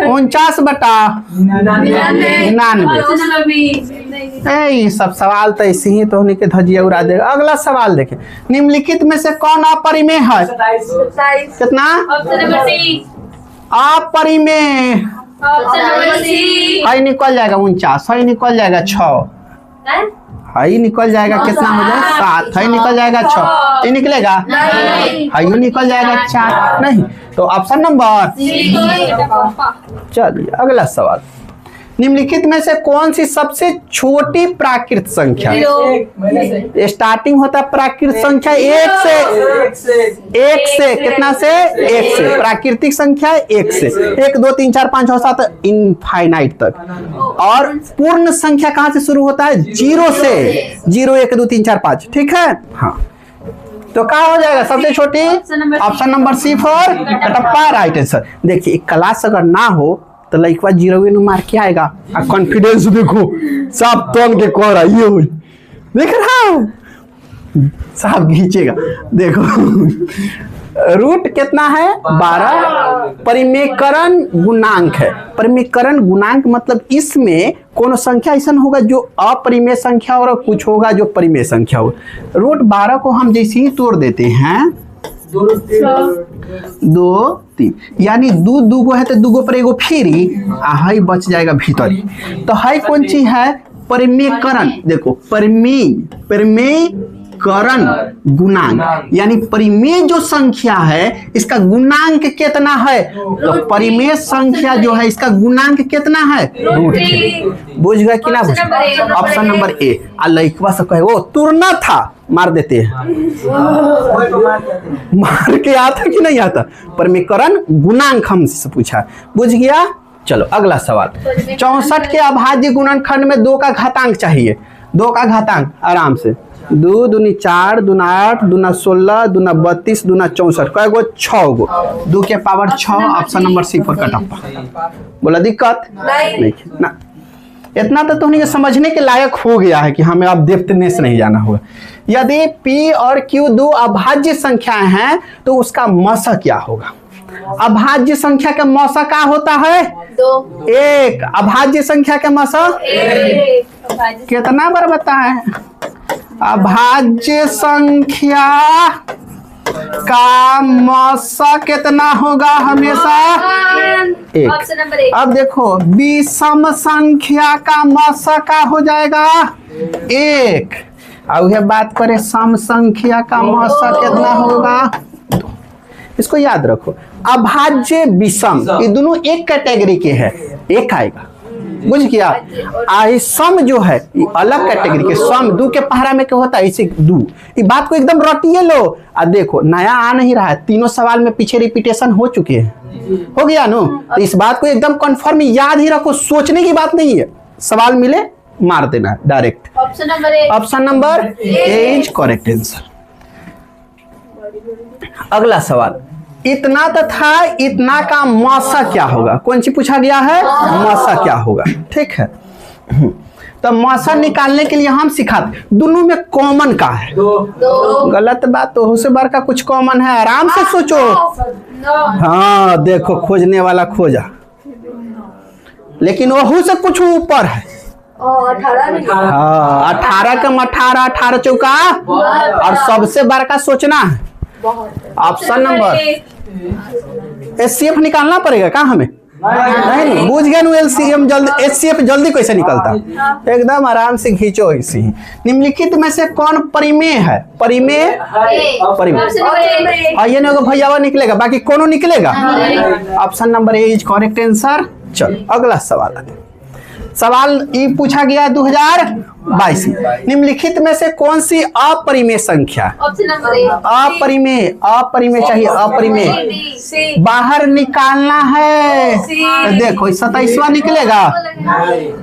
49 बटा 99। सब सवाल तो ऐसे ही तो होने के धजिया उड़ा देगा। अगला सवाल देखें, निम्नलिखित में से कौन अपरिमेय है? 27। कितना? अपरिमेय है, निकल जाएगा 49, है निकल जाएगा 6, है निकल जाएगा कितना हो जाएगा 7, है निकल जाएगा 6, ये निकलेगा है, यू निकल जाएगा 4 नहीं। तो ऑप्शन नंबर। चलिए अगला सवाल, निम्नलिखित में से कौन सी सबसे छोटी प्राकृत संख्या? स्टार्टिंग होता है प्राकृत संख्या 1 से कितना से? 1 से। प्राकृतिक संख्या 1 से 1 2 3 4 5 6 7 इनफाइनाइट तक। और पूर्ण संख्या कहां से शुरू होता है? 0 से। 0 1 2 3 4 5। ठीक है, हाँ। तो क्या हो जाएगा सबसे छोटी? Option number C for Kattappa, right answer. देखिए क्लास अगर ना हो तो लड़का 0 मार के आएगा। कॉन्फिडेंस देखो, साफ तोड़ के कह रहा ये हो, देख रहा हूं साफ खींचेगा। देखो रूट कितना है? 12। परिमेयकरण गुणांक है। परिमेयकरण गुणांक मतलब इसमें कोनो संख्या ऐसा होगा जो अपरिमेय संख्या और कुछ होगा जो परिमेय संख्या होगा। रूट 12 को हम जैसे ही तोड़ देते हैं 2 3, यानी दूगो है तो दूगो पर एगो फेरी हाई बच जाएगा भीतर। तो हाई कौन चीज है? परिमेयकरण। देखो परिमेयकरण गुणांक, यानी परिमेय जो संख्या है इसका गुणांक कितना है? तो परिमेय संख्या जो है इसका गुणांक कितना है? रूट 3। बुझ गए कि ना? Option number A. लइकवा से कहे वो तुरना था, मार देते हैं। मार के आता कि नहीं आता? परिमेयकरण गुणांक हमसे पूछा। बुझ गया? चलो अगला सवाल। 64 के अभाज्य गुणनखंड में 2 का घातांक चाहिए। 2 का घातांक आराम से 2 दूनी 4 दूना 8 दूना 16 दूना 32 दूना 64। कै गो? 6 गो। 2 के पावर 6। ऑप्शन नंबर सी पर कटप्पा। बोला दिक्कत नहीं ना? इतना तो तुमने समझने के लायक हो गया है कि हमें अब डेप्थनेस से नहीं जाना होगा। यदि P और Q 2 अभाज्य संख्याएं हैं तो उसका मसा क्या होगा? अभाज्य संख्या का मसा क्या होता है? 2। 1। अभाज्य संख्या का मसा कितना बार बताएं? अभाज्य संख्या का मसा कितना होगा? हमेशा 1। अब देखो विषम संख्या का मसा का हो जाएगा 1। अब यह बात करें सम संख्या का मसा कितना होगा? 2। इसको याद रखो। अभाज्य विषम ये दोनों एक कैटेगरी के हैं, एक आएगा। बुझ गया? सम जो है ये अलग कैटेगरी के। सम 2 के पहरा में क्या होता है? इसे 2। ये बात को एकदम रटिए लो। देखो नया आ नहीं रहा है, तीनों सवाल में पीछे रिपीटेशन हो चुके हैं। हो गया नो? तो इस बात को एकदम कंफर्म याद ही रखो, सोचने की बात नहीं है। सवाल मिले मार देना direct. Option number A is correct answer. अगला सवाल, इतना तो था, इतना का मसा क्या होगा? कौन सी पूछा गया है? मसा क्या होगा? ठीक है, तो मसा निकालने के लिए हम सिखाते। दोनों में कॉमन का है? 2। गलत बात, तो उससे बढ़ का कुछ कॉमन है? आराम से सोचो। हाँ देखो खोजने वाला खोजा, लेकिन वह से कुछ ऊपर है। 18 का 18 18 चौका, और सबसे बड़का सोचना है। ऑप्शन नंबर एचसीएफ निकालना पड़ेगा क्या हमें? नहीं बुझ गए। एलसीएम जल्दी, एचसीएफ जल्दी कैसे निकलता? एकदम आराम से खींचो इसी। निम्नलिखित में से कौन परिमेय है? परिमेय ये ना भैया निकलेगा, बाकी कौन निकलेगा? Option number A is correct answer. चलो अगला सवाल आते हैं। सवाल ये पूछा गया 2022 में, निम्नलिखित में से कौन सी अपरिमेय संख्या, ऑप्शन नंबर ए अपरिमेय चाहिए, अपरिमेय सी बाहर निकालना है। तो देखो 27वां निकलेगा,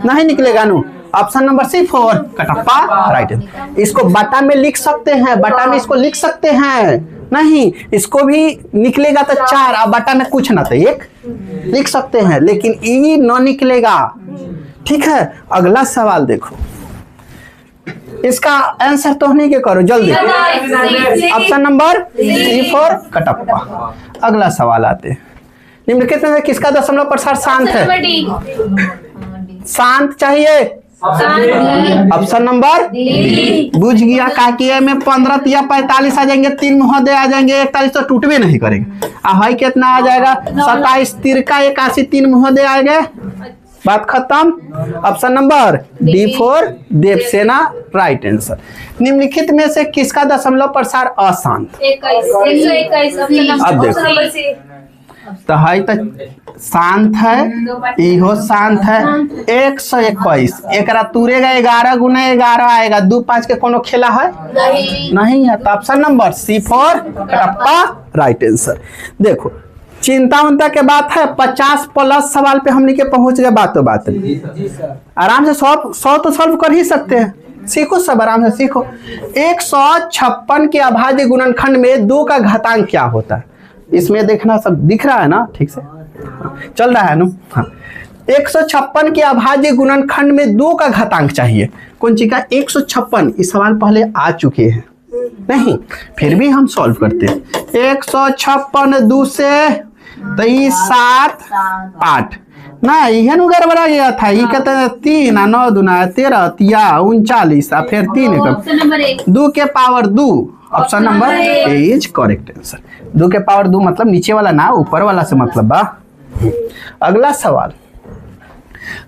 नहीं निकलेगा नु। Option number C 4 Kattappa right. इसको बटा में लिख सकते हैं, बटा में इसको लिख सकते हैं, नहीं इसको भी निकलेगा तो 4 और बटा में कुछ ना तो 1 लिख सकते हैं, लेकिन ई न निकलेगा। ठीक है, अगला सवाल देखो, इसका आंसर तो नहीं के करो जल्दी। Option number C4 Kattappa. अगला सवाल आते हैं, निम्नलिखित में किसका दशमलव प्रसार शांत है? शांत चाहिए। ऑप्शन नंबर बुझ गया, काकिए में 15 या 45 आ जाएंगे, 3 महोदय आ जाएंगे, 41 तो टूटवे नहीं करेंगे। हाई कितना आ जाएगा? 27 तिरका 81, 3 महोदय आ गए, बात खत्म। Option number D4 Devasena right answer. निम्नलिखित में से किसका दशमलव प्रसार अशांत? 21 अब देखो तो है तो शांत है, इहो शांत है। 121 एकरा तुरेगा 11 गुना 11 आएगा, 2 5 के कोनो खेला है नहीं है। तो option number C4 Kattappa right answer. देखो चिंता उनता के बात है, 50 प्लस सवाल पे हमने के पहुंच गए बातों बात में। आराम से 100 तो सॉल्व कर ही सकते हैं, सीखो सब आराम से सीखो। 156 के अभाज्य गुणनखंड में 2 का घातांक क्या होता है? इसमें देखना सब दिख रहा है ना, ठीक से चल रहा है ना। हाँ 156 के अभाज्य गुणनखंड में 2 का घातांक चाहिए, कौन चीज का? 156। इस सवाल पहले आ चुके हैं नहीं, फिर भी हम सॉल्व करते हैं। 156 2 से तो 7 8 ना, यह गड़बड़ा गया था। ये कहते हैं 3 9 दूना 13 तिया 39 फिर 3 2 के power 2। Option number A is correct answer. 2 के पावर 2 मतलब नीचे वाला ना, ऊपर वाला से मतलब बा। अगला सवाल,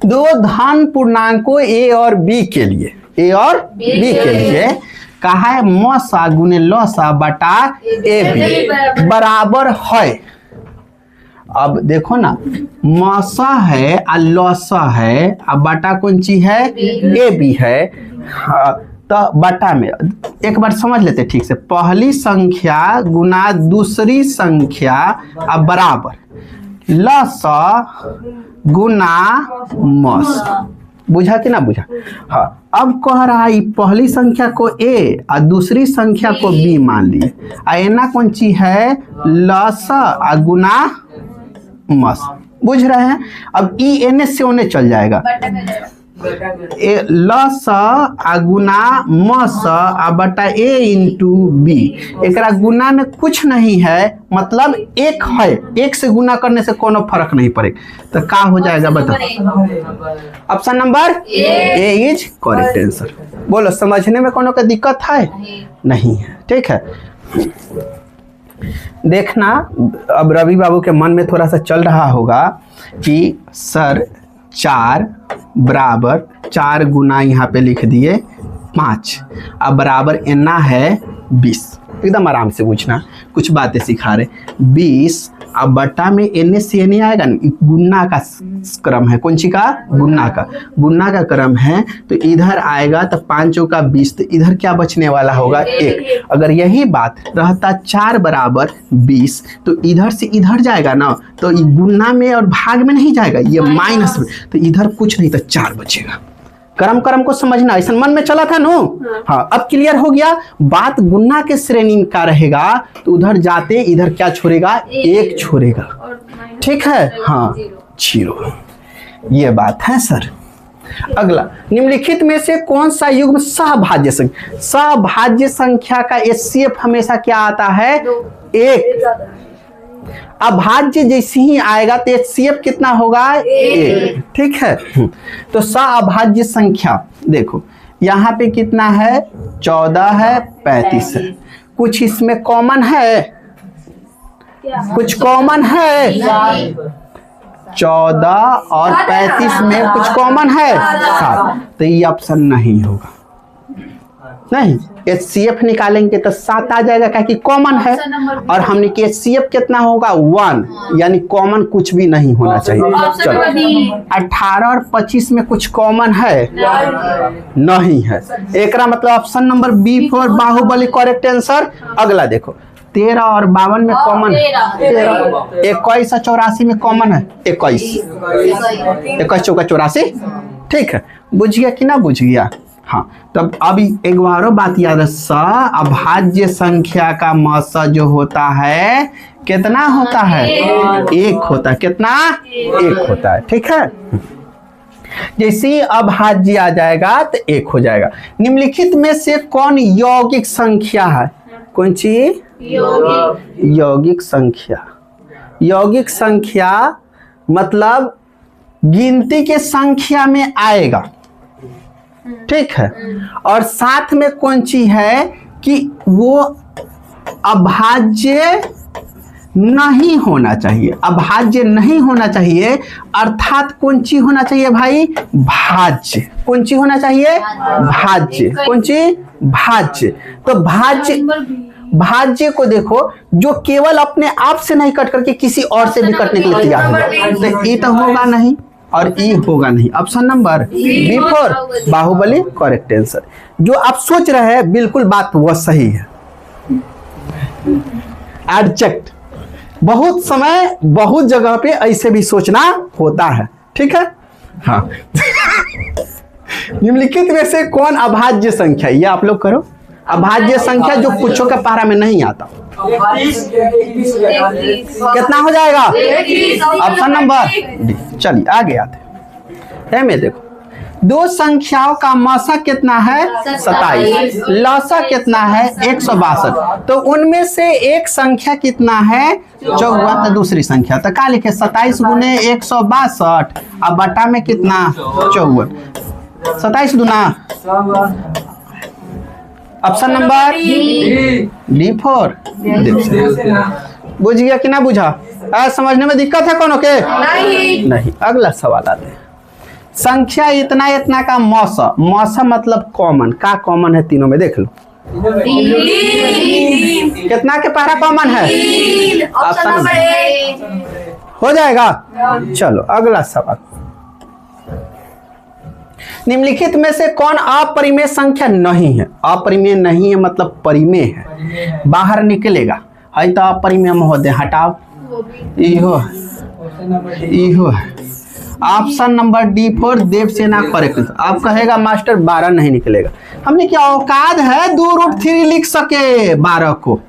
2 धन पूर्णांकों ए और बी के लिए, ए और बी के लिए कहा है मौसा गुने लौसा बटा ए बी बराबर है। अब देखो ना, मौसा है और लौसा है और बटा कौन चीज है? ए बी है। हाँ, तो बटा में एक बार समझ लेते ठीक से, पहली संख्या गुना दूसरी संख्या और बराबर लौसा गुना मौसा। बुझा कि ना बुझा? हाँ अब कह रहा है पहली संख्या को ए और दूसरी संख्या को बी मान लिए, एना कौन चीज है? लसा और गुना मस। बुझ रहे हैं? अब ई एन से ओने चल जाएगा, लसा आ गुना मस आ बटा ए इंटू बी। एकरा गुना में कुछ नहीं है, मतलब एक है, एक से गुना करने से कोनो फर्क नहीं पड़ेगा। तो का हो जाएगा बताओ? Option number A is correct answer. बोलो समझने में कोनो का दिक्कत है? नहीं है, ठीक है। देखना अब रवि बाबू के मन में थोड़ा सा चल रहा होगा कि सर 4 बराबर 4 गुना यहाँ पे लिख दिए 5 अब बराबर एना है 20। एकदम आराम से पूछना, कुछ बातें सिखा रहे। 20 अब बटा में एन से एन आएगा ना, गुना का क्रम है, कौन सी का? गुना का, गुना का क्रम है। तो इधर आएगा तो 5 का 20, तो इधर क्या बचने वाला होगा? 1। अगर यही बात रहता 4 बराबर 20 तो इधर से इधर जाएगा ना, तो गुना में और भाग में नहीं जाएगा, ये माइनस में, तो इधर कुछ नहीं तो 4 बचेगा। क्रम को समझना, ऐसा मन में चला था नो। हाँ अब क्लियर हो गया। बात गुना के श्रेणी का रहेगा तो उधर जाते इधर क्या छोड़ेगा? 1 छोड़ेगा, ठीक है। हाँ 0, ये बात है सर। अगला, निम्नलिखित में से कौन सा युग्म सहभाज्य संख्या? सहभाज्य संख्या का एचसीएफ हमेशा क्या आता है? 1। अभाज्य जैसे ही आएगा तो एचसीएफ कितना होगा? 1, ठीक है। तो सहअभाज्य संख्या देखो यहाँ पे कितना है? 14 है, 35 है। कुछ इसमें कॉमन है? कुछ कॉमन है? 14 और 35 में कुछ कॉमन है? 7। तो ये ऑप्शन नहीं होगा, नहीं, HCF निकालेंगे तो 7 आ जाएगा, क्या कि कॉमन है। और हमने कि HCF कितना होगा 1, यानी कॉमन कुछ भी नहीं होना चाहिए। चलो 18 और 25 में कुछ कॉमन है नहीं है, एक मतलब option number B4 Baahubali correct answer. अगला देखो 13 और 52 में कॉमन है 13, 21 और 84 में कॉमन है 21, 21 चौका 84, ठीक है। बुझ गया कि ना बुझ गया? हाँ, तब अभी एक बार बात याद है, अभाज्य संख्या का मसा जो होता है कितना होता है? 1 होता है। कितना? 1 होता है, ठीक है। जैसे ही अभाज्य आ जाएगा तो 1 हो जाएगा। निम्नलिखित में से कौन यौगिक संख्या है? कौन चीज? यौगिक संख्या। यौगिक संख्या मतलब गिनती के संख्या में आएगा, ठीक है। और साथ में कौन चीज है कि वो अभाज्य नहीं होना चाहिए, अभाज्य नहीं होना चाहिए, अर्थात कौन चीज होना चाहिए भाई? भाज्य। कौन चीज होना चाहिए? भाज्य। कौन चीज? भाज्य। तो भाज्य को देखो जो केवल अपने आप से नहीं कट करके किसी और से भी कटने के लिए तैयार होगा, तो ये तो होगा नहीं और ई होगा नहीं। Option number B4 Baahubali correct answer. जो आप सोच रहे हैं बिल्कुल बात वह सही है। एडजेक्ट बहुत समय बहुत जगह पे ऐसे भी सोचना होता है, ठीक है। हाँ निम्नलिखित में से कौन अभाज्य संख्या? ये आप लोग करो। अभाज्य संख्या जो कुछों के पारा में नहीं आता, कितना हो जाएगा? Option number D. चलिए आगे आते हैं। में देखो दो संख्याओं का मसा कितना है? 27। लसा कितना है? 162। तो उनमें से एक संख्या कितना है? 54। तो दूसरी संख्या तो क्या लिखे? 27 गुने 162 अब बटा में कितना? 54। 27 गुना ऑप्शन नंबर D4। बुझ गया कि ना बुझा? समझने में दिक्कत है कोनो के? नहीं। अगला सवाल आते हैं। संख्या इतना इतना का मौसा, मौसा मतलब कॉमन, का कॉमन है तीनों में? देख लो कितना के पहला कॉमन है? ऑप्शन नंबर हो जाएगा। चलो अगला सवाल। निम्नलिखित में से कौन अपरिमेय संख्या नहीं है? अपरिमेय नहीं है मतलब परिमेय है, बाहर निकलेगा। है तो अपरिमेय महोदय हटाओ, इहो है। Option number D4 Devasena correct. आप कहेगा मास्टर 12 नहीं निकलेगा। हमने क्या औकात है 2√3 लिख सके 12 को?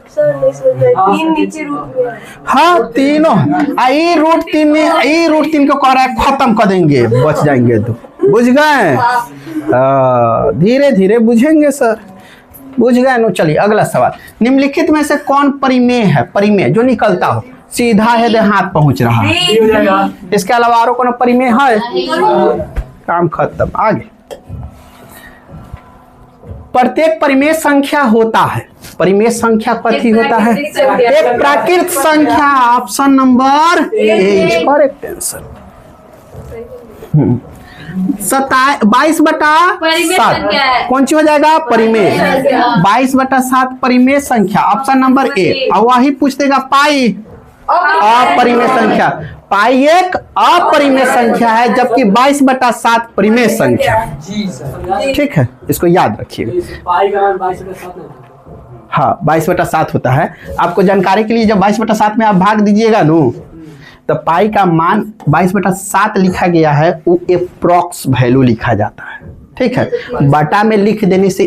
हाँ तीनों √3 में √3 को कह रहा है खत्म कर देंगे, बच जाएंगे। तो बुझ गए? धीरे धीरे बुझेंगे सर, बुझ गए नो। चलिए अगला सवाल। निम्नलिखित में से कौन परिमेय है? परिमेय जो निकलता हो, सीधा है दे हाथ पहुंच रहा है, इसके अलावा और कौन परिमेय है? काम खत्म। आगे प्रत्येक परिमेय संख्या होता है। परिमेय संख्या कथी होता है? एक प्राकृत संख्या। Option number A correct answer. 22/7 कौन सी हो जाएगा? परिमेय। 22/7 परिमेय संख्या। Option number A. और वही पूछ देगा पाई अपरिमेय संख्या। पाई एक अपरिमेय संख्या है जबकि 22/7 परिमेय संख्या। ठीक है, इसको याद रखिएगा। हाँ 22/7 होता है। आपको जानकारी के लिए जब 22/7 में आप भाग दीजिएगा नो, तो पाई का मान 22/7 लिखा गया है, वो एप्रोक्स वैल्यू लिखा जाता है। ठीक है, बटा में लिख देने से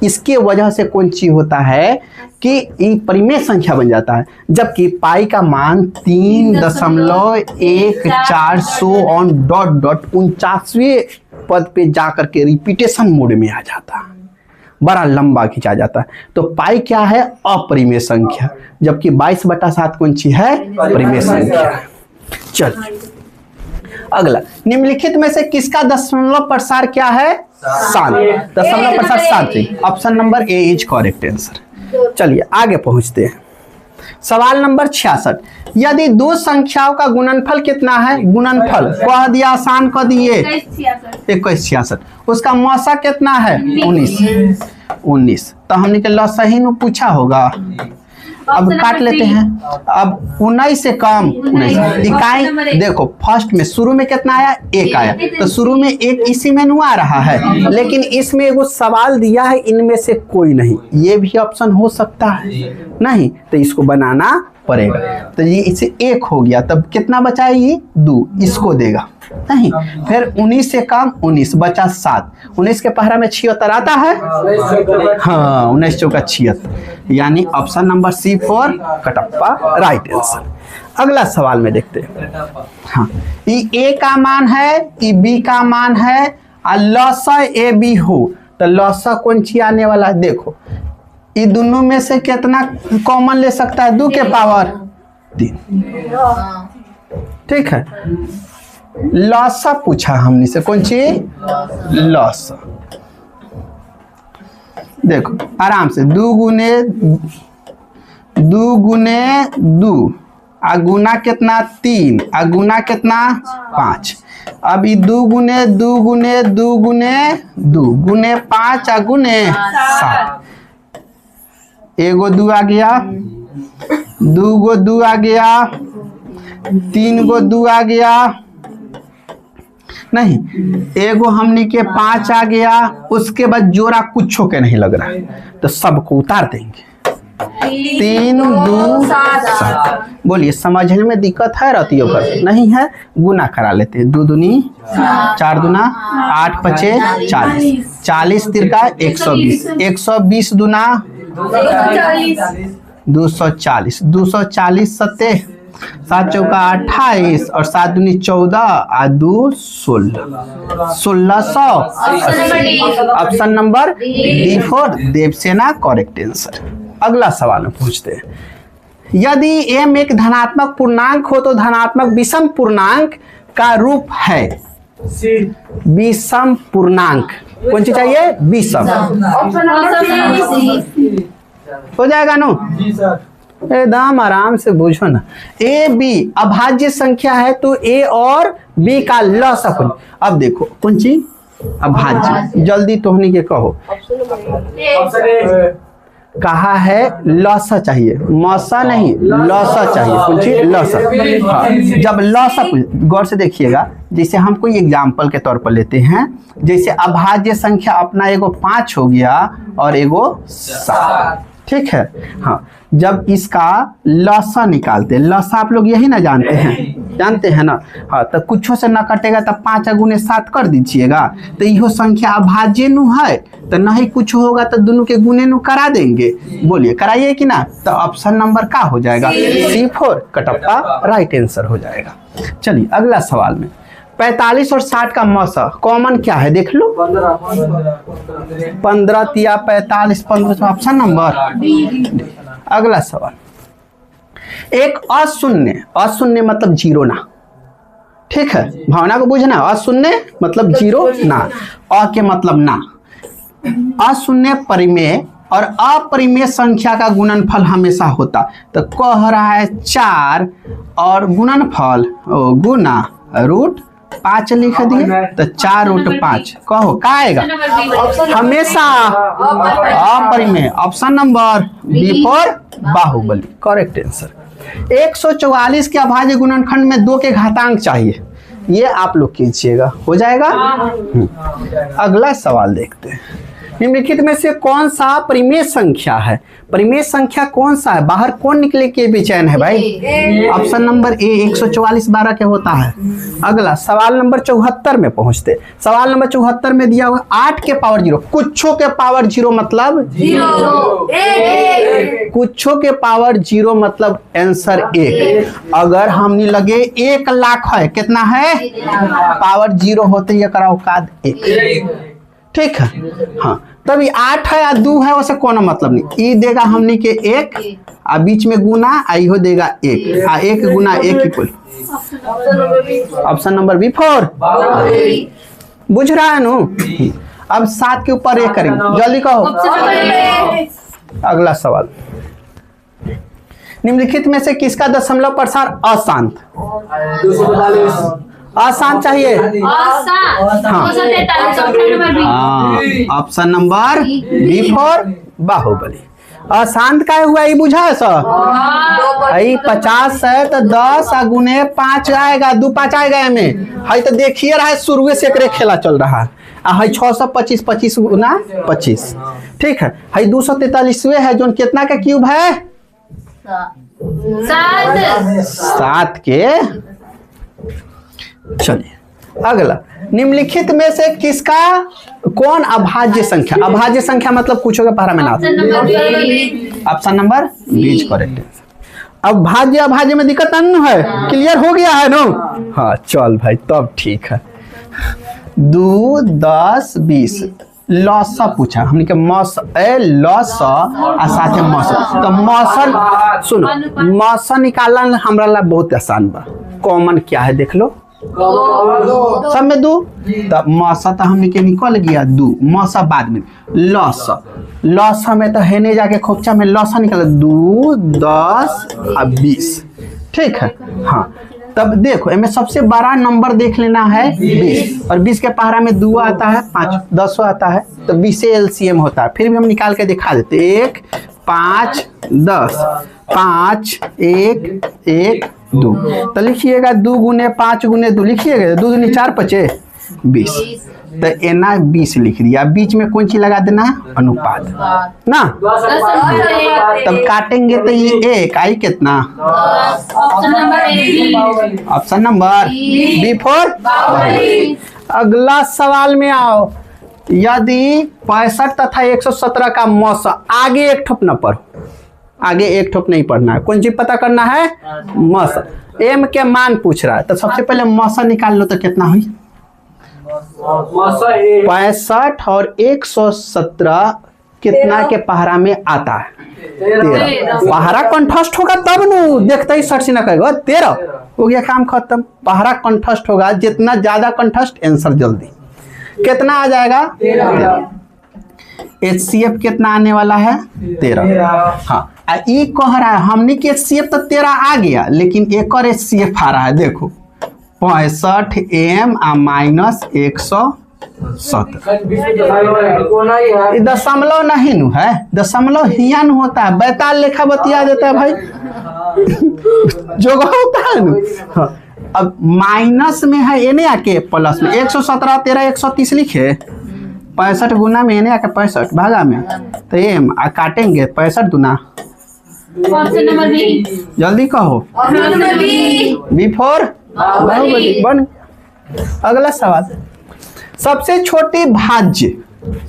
इसके वजह से कौन चीज होता है कि ये परिमेय संख्या बन जाता है, जबकि पाई का मान 3.14 ऑन डॉट 49वें पद पे जाकर के रिपीटेशन मोड में आ जाता है, बड़ा लंबा खिंचा जाता है। तो पाई क्या है? अपरिमेय संख्या, जबकि 22/7 कौन सी है? परिमेय संख्या। चल अगला। निम्नलिखित में से किसका दशमलव प्रसार क्या है? 7। दशमलव प्रसार 7। Option number A is correct answer. चलिए आगे पहुंचते हैं। सवाल नंबर 66। यदि दो संख्याओं का गुणनफल कितना है? गुणनफल कह दिया, आसान कह दिए 2166। उसका मौसा कितना है? 19। 19। तो हमने के लॉस सही में पूछा होगा। अब काट लेते हैं। अब 19 से कम 19 इकाई देखो फर्स्ट में शुरू में कितना आया 1 आया, तो शुरू में 1 इसी में आ रहा है, लेकिन इसमें एगो सवाल दिया है इनमें से कोई नहीं, ये भी ऑप्शन हो सकता है नहीं, तो इसको बनाना पड़ेगा। तो ये इसे 1 हो गया, तब कितना बचा ये 2, इसको देगा नहीं। फिर 19 से कम 19 बचा 7, 19 के पहरा में 76 आता है, हाँ 19 चौका 76, यानी option number C4 Kattappa right answer. अगला सवाल में देखते हैं। हाँ ये A का मान है, ये B का मान है और लॉसा AB हो, तो लॉसा कौन सी आने वाला है देखो, ये दोनों में से कितना कॉमन ले सकता है 2 के पावर 3, ठीक है। लॉसा पूछा हमने से, कौन सी लॉसा, देखो आराम से 2 गुने 2 आ गुना कितना 3 आ गुना कितना 5। अब ये 2 गुने 2 गुने 2 गुने 2 गुने 5 आ गुने 7, एगो 2 आ गया, 2 गो 2 आ गया, 3 गो 2 आ गया नहीं, एगो हमने के 5 आ गया, उसके बाद जोड़ा कुछ के नहीं लग रहा है, तो सबको उतार देंगे। 3 2 7। बोलिए समझने में दिक्कत है रहती है नहीं है, गुना करा लेते हैं। 2 दूनी 4 दूना 8 5 40, 40 तिरका 120, 120 दूना 240, 240 सत्ते 7 चौका 28 और 7 दूनी 14 और 2 16, 1600। Option number D4 Devasena correct answer. अगला सवाल में पूछते हैं, यदि m एक धनात्मक पूर्णांक हो तो धनात्मक विषम पूर्णांक का रूप है। विषम पूर्णांक कौन सी चाहिए, विषम, हो जाएगा नो एकदम आराम से बूझो ना। ए बी अभाज्य संख्या है तो ए और बी का लॉसा। अब देखो कौन सी अभाज्य, जल्दी तोहनी के कहो, कहा है लॉसा चाहिए, मौसा नहीं लॉसा चाहिए, कौन सी लॉसा। हाँ जब लॉसा, गौर से देखिएगा, जैसे हम कोई एग्जाम्पल के तौर पर लेते हैं, जैसे अभाज्य संख्या अपना एगो 5 हो गया और एगो 7, ठीक है। हाँ जब इसका लॉसा निकालते, लॉसा आप लोग यही ना जानते हैं ना, हाँ तो कुछों से ना कटेगा, तब 5 गुने 7 कर दीजिएगा, तो यह संख्या अभाज्य नु है, तो नहीं कुछ होगा तो दोनों के गुने नु करा देंगे। बोलिए कराइए कि ना, तो ऑप्शन नंबर का हो जाएगा C4 कटप्पा राइट आंसर हो जाएगा। चलिए अगला सवाल में 45 और 60 का मौसा कॉमन क्या है देख लो, 15 तिया 45 15, ऑप्शन नंबर। अगला सवाल, एक अशून्य मतलब जीरो ना, ठीक है, भावना को बुझना, अशून्य मतलब जीरो ना, अ के मतलब ना। अशून्य परिमेय और अपरिमेय संख्या का गुणनफल हमेशा होता, तो कह रहा है 4 और गुणनफल गुना रूट 5 लिख दिए, तो 4 रूट 5 कहो का आएगा, हमेशा अपरिमेय, option number B4 Baahubali correct answer. 144 के अभाज्य गुणनखंड में 2 के घातांक चाहिए, ये आप लोग कीजिएगा, हो जाएगा। अगला सवाल देखते हैं, निम्नलिखित में से कौन सा परिमेय संख्या है, परिमेय संख्या कौन सा है, बाहर कौन निकले के बेचैन है भाई, ऑप्शन नंबर ए 144 12 के होता है। अगला सवाल नंबर 74 में पहुंचते, सवाल नंबर 74 में दिया हुआ 8 के पावर 0, कुछों के पावर 0 मतलब 0, कुछों के पावर 0 मतलब आंसर 1। अगर हमने लगे 1 लाख है, कितना है पावर 0 होते ये कराओ का 1, ठीक है। हाँ तभी 8 है या 2 है वैसे कोनो मतलब नहीं, ई देगा हमने के 1 आ बीच में गुना आई देगा 1 आ 1 गुना 1 इक्वल, ऑप्शन नंबर B4 बुझ रहा है नो। अब 7 के ऊपर 1 करेंगे, जल्दी कहो। अगला सवाल, निम्नलिखित में से किसका दशमलव प्रसार अशांत, आसान चाहिए। आसान। हाँ। 243 ऑप्शन नंबर बी। हाँ, option number B for Baahubali. अशांत का हुआ ये बुझा है सर? आई 50 है तो 10 गुने 5 आएगा, 2 5 आएगा एमें। हई तो देखिए रहा है शुरू से एक खेला चल रहा है। हई 625 25 गुना 25, ठीक है। हई 243 है जो कितना का क्यूब है? 7 के। चलिए अगला, निम्नलिखित में से किसका कौन अभाज्य संख्या, अभाज्य संख्या मतलब कुछ होगा पहरा में ना, ऑप्शन नंबर बीच करेक्ट। अब भाज्य अभाज्य में दिक्कत नहीं है, क्लियर हो गया है नो? हाँ चल भाई तब ठीक है। 2 10 20 लॉसा पूछा हमने के मौस ए लॉसा आ साथे मौसा, तो मौसा सुनो, मौसा निकालना हमरा ला बहुत आसान बा। कॉमन क्या है देख लो, सब में 2, तो मौसा तो हमने के निकल गया 2, मौसा बाद में। लॉसा, लॉसा में तो है नहीं जाके खोपचा में लॉसा निकला 2 10 और 20, ठीक है। हाँ तब देखो इनमें सबसे बड़ा नंबर देख लेना है 20, और 20 के पहाड़ा में 2 आता है, 5 10 आता है, तो 20 से एलसीएम होता है। फिर भी हम निकाल के दिखा देते, 1 5 10 5 1 1 2, तो लिखिएगा 2 गुने 5 गुने 2 लिखिएगा, 2 दूनी 4 5 20, तो एना 20 लिख दिया। बीच में कौन चीज लगा देना है? अनुपात ना। तब काटेंगे तो ये 1 आई कितना? Option number B for. अगला सवाल में आओ, यदि 65 तथा 117 का मौसा, आगे एक ठोप न पढ़ो, आगे एक ठोप नहीं पढ़ना है, कौन चीज पता करना है? मौसा। एम के मान पूछ रहा है, तो सबसे पहले मौसा निकाल लो तो कितना हुई? 65 और 117 कितना के पहाड़ा में आता है? 13। पहाड़ा कंठस्थ होगा तब नु देखते ही सर्च ना करेगा, 13 हो गया, काम खत्म। पहाड़ा कंठस्थ होगा, जितना ज्यादा कंठस्थ आंसर जल्दी। कितना आ जाएगा? 13। HCF कितना आने वाला है? 13। हाँ ये कह रहा है हमने कि HCF तो 13 आ गया, लेकिन एक और HCF आ रहा है, देखो 65 m माइनस 117। दशमलव नहीं नु है, दशमलव हिया नु होता है, 42 लेखा बतिया देता है भाई जो होता है नु। हाँ, अब माइनस में है एने आके प्लस में 117 13 130 लिखे, 65 गुना में एने आके 65 भागा में, तो एम काटेंगे 65 दुना। जल्दी कहो, बी फॉर बन। अगला सवाल, सबसे छोटी भाज्य,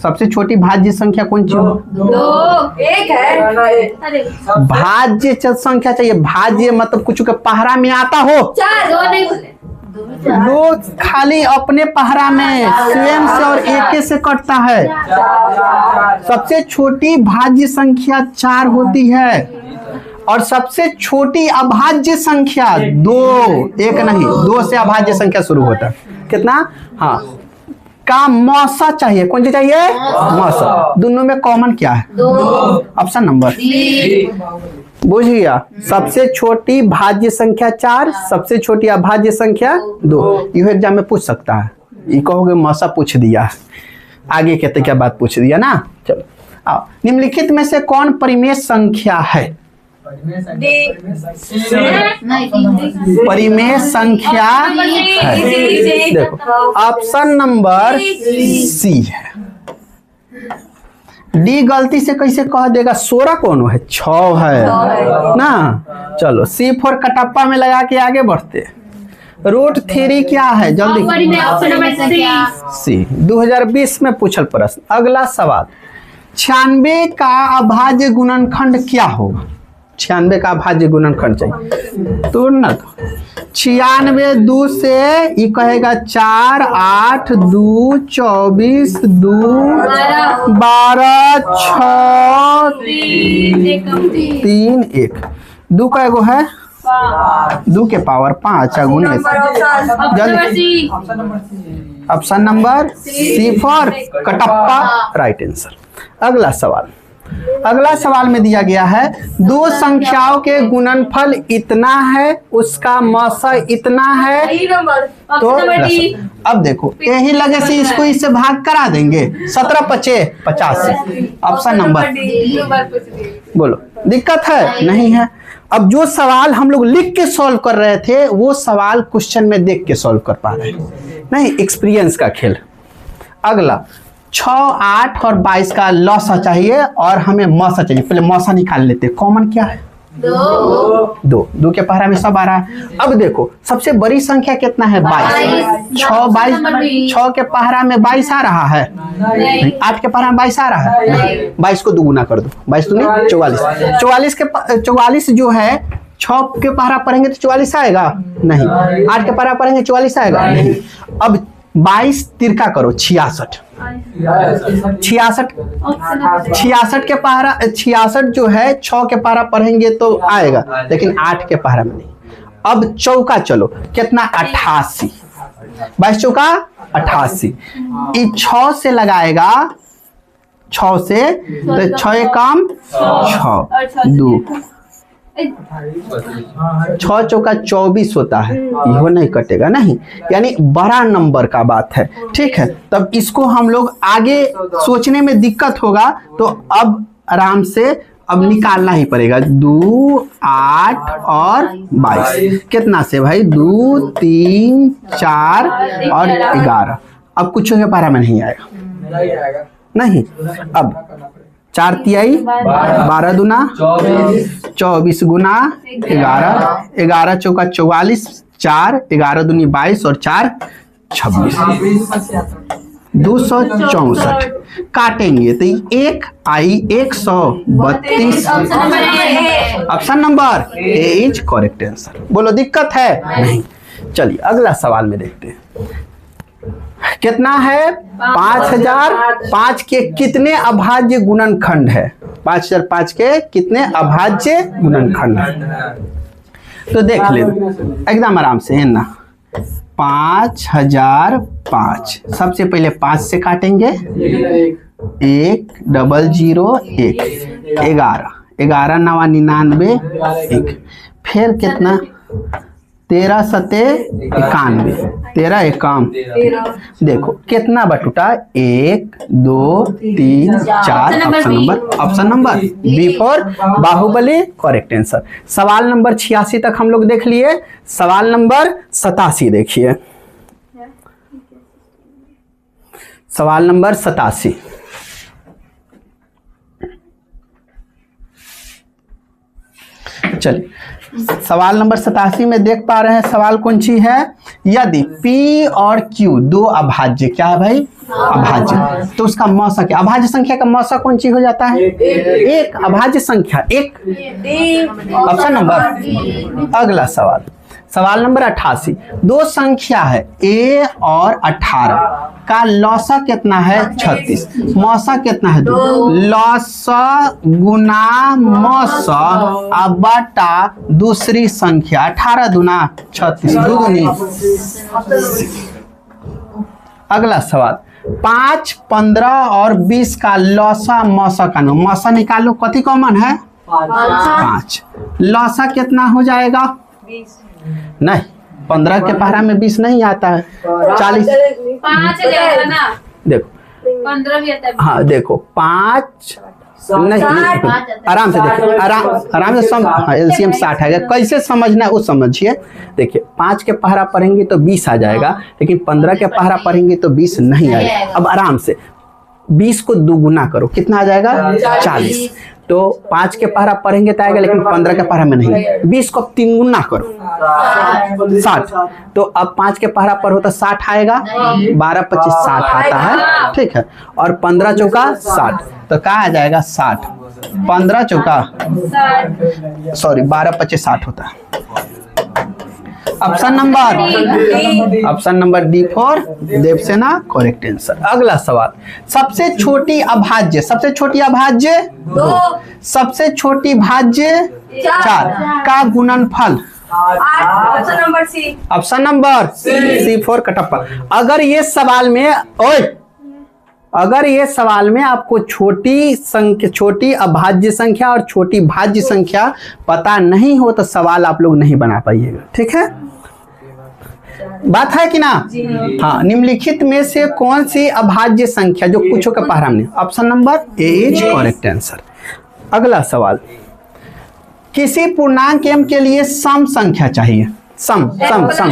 सबसे छोटी भाज्य संख्या कौन सी हो? 2 1 है। भाज्य संख्या चाहिए, भाज्य मतलब कुछ के पहरा में आता हो। 4 2 नहीं बोले, 2 खाली अपने पहरा में स्वयं से और एक से कटता है। सबसे छोटी भाज्य संख्या 4 होती है, और सबसे छोटी अभाज्य संख्या 2, 1 नहीं 2 से अभाज्य संख्या शुरू होता है। कितना? हाँ का मौसा चाहिए, कौन सी चाहिए? मौसा। दोनों में कॉमन क्या है? 2, ऑप्शन नंबर बुझ गया। सबसे छोटी भाज्य संख्या 4, सबसे छोटी अभाज्य संख्या 2। यह एग्जाम में पूछ सकता है, ये कहोगे मौसा पूछ दिया, आगे कहते क्या बात पूछ दिया ना। चलो आओ, निम्नलिखित में से कौन परिमेय संख्या है? परिमेय संख्या है, देखो ऑप्शन नंबर सी है। डी गलती से कैसे कह देगा? 16 कौन है? 6 है ना। चलो सी फॉर कटप्पा में लगा के आगे बढ़ते। रूट 3 क्या है? जल्दी सी 2020 में पूछल प्रश्न। अगला सवाल, 96 का अभाज्य गुणनखंड क्या होगा? 96 का अभाज्य गुणनखंड चाहिए तो ना, 96 2 से ये कहेगा 4 8 2 24 2 12 6 3 1 2 का एगो है 2 के पावर 5 गुने। जल्दी option number C for Kattappa, right answer. अगला सवाल, अगला सवाल में दिया गया है दो संख्याओं के गुणनफल इतना है, उसका मौसा इतना है, तो अब देखो यही लगे से इसको इससे भाग करा देंगे। 17 पचे 85। ऑप्शन नंबर, बोलो दिक्कत है नहीं है। अब जो सवाल हम लोग लिख के सॉल्व कर रहे थे वो सवाल क्वेश्चन में देख के सॉल्व कर पा रहे हैं, नहीं एक्सपीरियंस का खेल। अगला 6, 8 और 22 का लौसा चाहिए और हमें मौसा चाहिए। पहले मौसा निकाल लेते हैं। कॉमन क्या है? 2 के पहरा में सब आ रहा है। अब देखो सबसे बड़ी संख्या कितना है? 22। 6 के पहरा में 22 आ रहा है, 8 के पहरा में 22 आ रहा है। 22 को 2 गुना कर दो, 22 दूनी 44। 44 जो है 6 के पहरा पढ़ेंगे तो 44 आएगा नहीं, 8 के पहरा पढ़ेंगे 44 आएगा नहीं। अब 22 तिरका करो 66। 66 के पहरा 66 जो है 6 के पहरा पढ़ेंगे तो आएगा, लेकिन 8 के पहरा में नहीं। अब चौका चलो कितना? 88। 22 चौका 88। 6 से लगाएगा, 6 से तो 6 कम 6 2 6 चौका 24 होता है, यह नहीं कटेगा नहीं, यानी बड़ा नंबर का बात है। ठीक है, तब इसको हम लोग आगे सोचने में दिक्कत होगा तो अब आराम से अब निकालना ही पड़ेगा। 2, 8 और 22 कितना से भाई? 2, 3, 4 और 11। अब कुछ के पारा में नहीं आएगा नहीं। अब 4 तिहाई 12 दूना 24 गुना 11, 11 चौका 44, 4 11 दूनी 22 और 4 26, 264 काटेंगे तो 1 आई 132। Option number A is correct answer. बोलो दिक्कत है नहीं। चलिए अगला सवाल में देखते हैं कितना है? 5000 5 के कितने अभाज्य गुणनखंड है? 5005 के कितने अभाज्य गुणनखंड है? तो देख ले एकदम आराम से है ना। 5005 सबसे पहले 5 से काटेंगे, 1 0 1 11 11 9 99 1, फिर कितना? 13 सते 91 13 एकम देखो कितना बटूटा? 1 2 3 4। Option number B for Baahubali correct answer. सवाल नंबर 86 तक हम लोग देख लिए। सवाल नंबर 87 देखिए। सवाल नंबर 87 चलिए सवाल नंबर 87 में देख पा रहे हैं सवाल कौन सी है? यदि P और Q दो अभाज्य, क्या है भाई? अभाज्य, तो उसका मौसा क्या? अभाज्य संख्या का मौसा कौन सी हो जाता है? एक। अभाज्य संख्या एक। Option number. अगला सवाल सवाल नंबर 88। दो संख्या है A और 18 का लौसा कितना है? 36। मौसा कितना है? 2। लौसा गुना मौसा अब बटा दूसरी संख्या 18 दूना 36 दूनी। अगला सवाल 5, 15 और 20 का लौसा मौसा का नाम। मौसा निकालो, कथी कॉमन है? 5। लौसा कितना हो जाएगा? 20 नहीं, 15 के पहरा में 20 नहीं आता है। 40 देखो 15 भी आता है। हाँ देखो 5 नहीं, आराम से देखिए, आराम से एलसीएम 60 है। कैसे समझना है वो समझिए। देखिए 5 के पहरा पढ़ेंगे तो 20 आ जाएगा, लेकिन 15 के पहरा पढ़ेंगे तो 20 नहीं आएगा। अब आराम से 20 को 2 गुना करो, कितना आ जाएगा? 40। तो 5 के पहरा पढ़ेंगे तो आएगा, लेकिन 15 के पहरा में नहीं। 20 को 3 गुना करो 60। तो अब 5 के पहरा पढ़ो तो 60 आएगा, 12 25 60 आता है। ठीक है, और 15 चौका 60, तो क्या आ जाएगा? 60। 15 चौका 12 25 60 होता है। Option number D for Devasena correct answer. अगला सवाल सबसे छोटी अभाज्य, सबसे छोटी अभाज्य 2, सबसे छोटी भाज्य 4 का गुणनफल 8। Option number C. Option number C for Kattappa. अगर ये सवाल में ओए अगर ये सवाल में आपको छोटी अभाज्य संख्या और छोटी भाज्य संख्या पता नहीं हो तो सवाल आप लोग नहीं बना पाइएगा, ठीक है। बात है कि ना। हाँ, निम्नलिखित में से कौन सी अभाज्य संख्या जो पूछो के पहरा में, option number A is correct answer. अगला सवाल, किसी पूर्णांक m के लिए सम संख्या चाहिए, सम सम सम,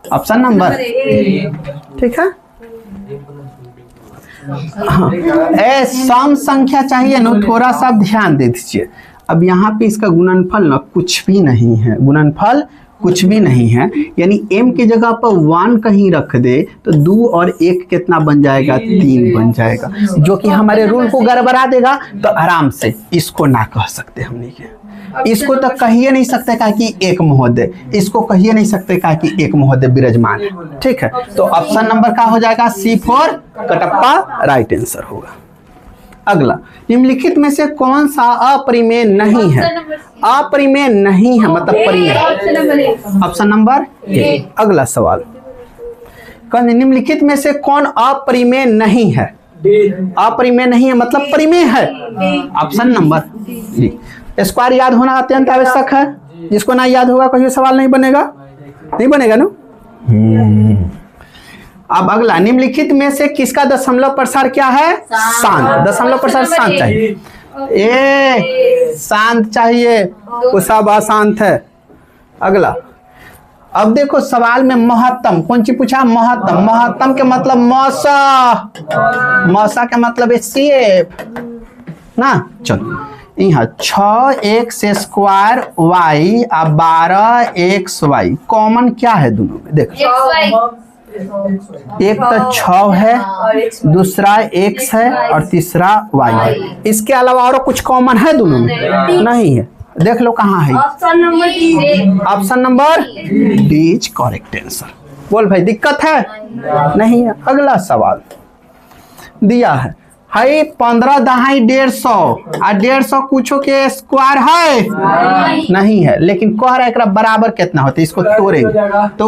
ऑप्शन नंबर ए, ठीक है। हाँ, ए सम संख्या चाहिए ना, थोड़ा सा ध्यान दे दीजिए। अब यहाँ पे इसका गुणनफल ना कुछ भी नहीं है, गुणनफल कुछ भी नहीं है, यानी m की जगह पर 1 कहीं रख दे तो 2 और 1 कितना बन जाएगा, 3 बन जाएगा, जो कि हमारे रूल को गड़बड़ा देगा। तो आराम से इसको ना कह सकते हम, नहीं है इसको तो कहिए नहीं सकते का कि एक महोदय, इसको कहिए नहीं सकते का कि एक महोदय विराजमान है, ठीक है। तो ऑप्शन नंबर का हो जाएगा C4 कटप्पा राइट आंसर होगा। अगला, निम्नलिखित में से कौन सा अपरिमेय नहीं है, अपरिमेय नहीं है मतलब परिमेय, ऑप्शन नंबर ए। अगला सवाल, निम्नलिखित में से कौन अपरिमेय नहीं है, अपरिमेय नहीं है मतलब परिमेय है, ऑप्शन नंबर डी। स्क्वायर याद होना अत्यंत आवश्यक है, जिसको ना याद होगा कोई सवाल नहीं बनेगा, नहीं बनेगा ना। अब अगला, निम्नलिखित में से किसका दशमलव प्रसार क्या है, शांत, दशमलव प्रसार शांत चाहिए, ए शांत चाहिए, वो सब अशांत है। अगला, अब देखो सवाल में महत्तम कौन सी पूछा, महत्तम, महत्तम के मतलब मौसा, मौसा के मतलब सेफ ना। चलो यहाँ 6x स्क्वायर y और 12xy कॉमन क्या है दोनों में, देखो एक तो 6 है, दूसरा x है और तीसरा y है, इसके अलावा और कुछ कॉमन है दोनों में, नहीं है। देख लो कहाँ है, option number D, option number D is correct answer. बोल भाई दिक्कत है, नहीं है। अगला सवाल दिया है, 15 दहाई 150 और 150 कुछो के स्क्वायर है, नहीं है, लेकिन कह रहा है एकरा बराबर कितना होता है, इसको तोड़ेंगे तो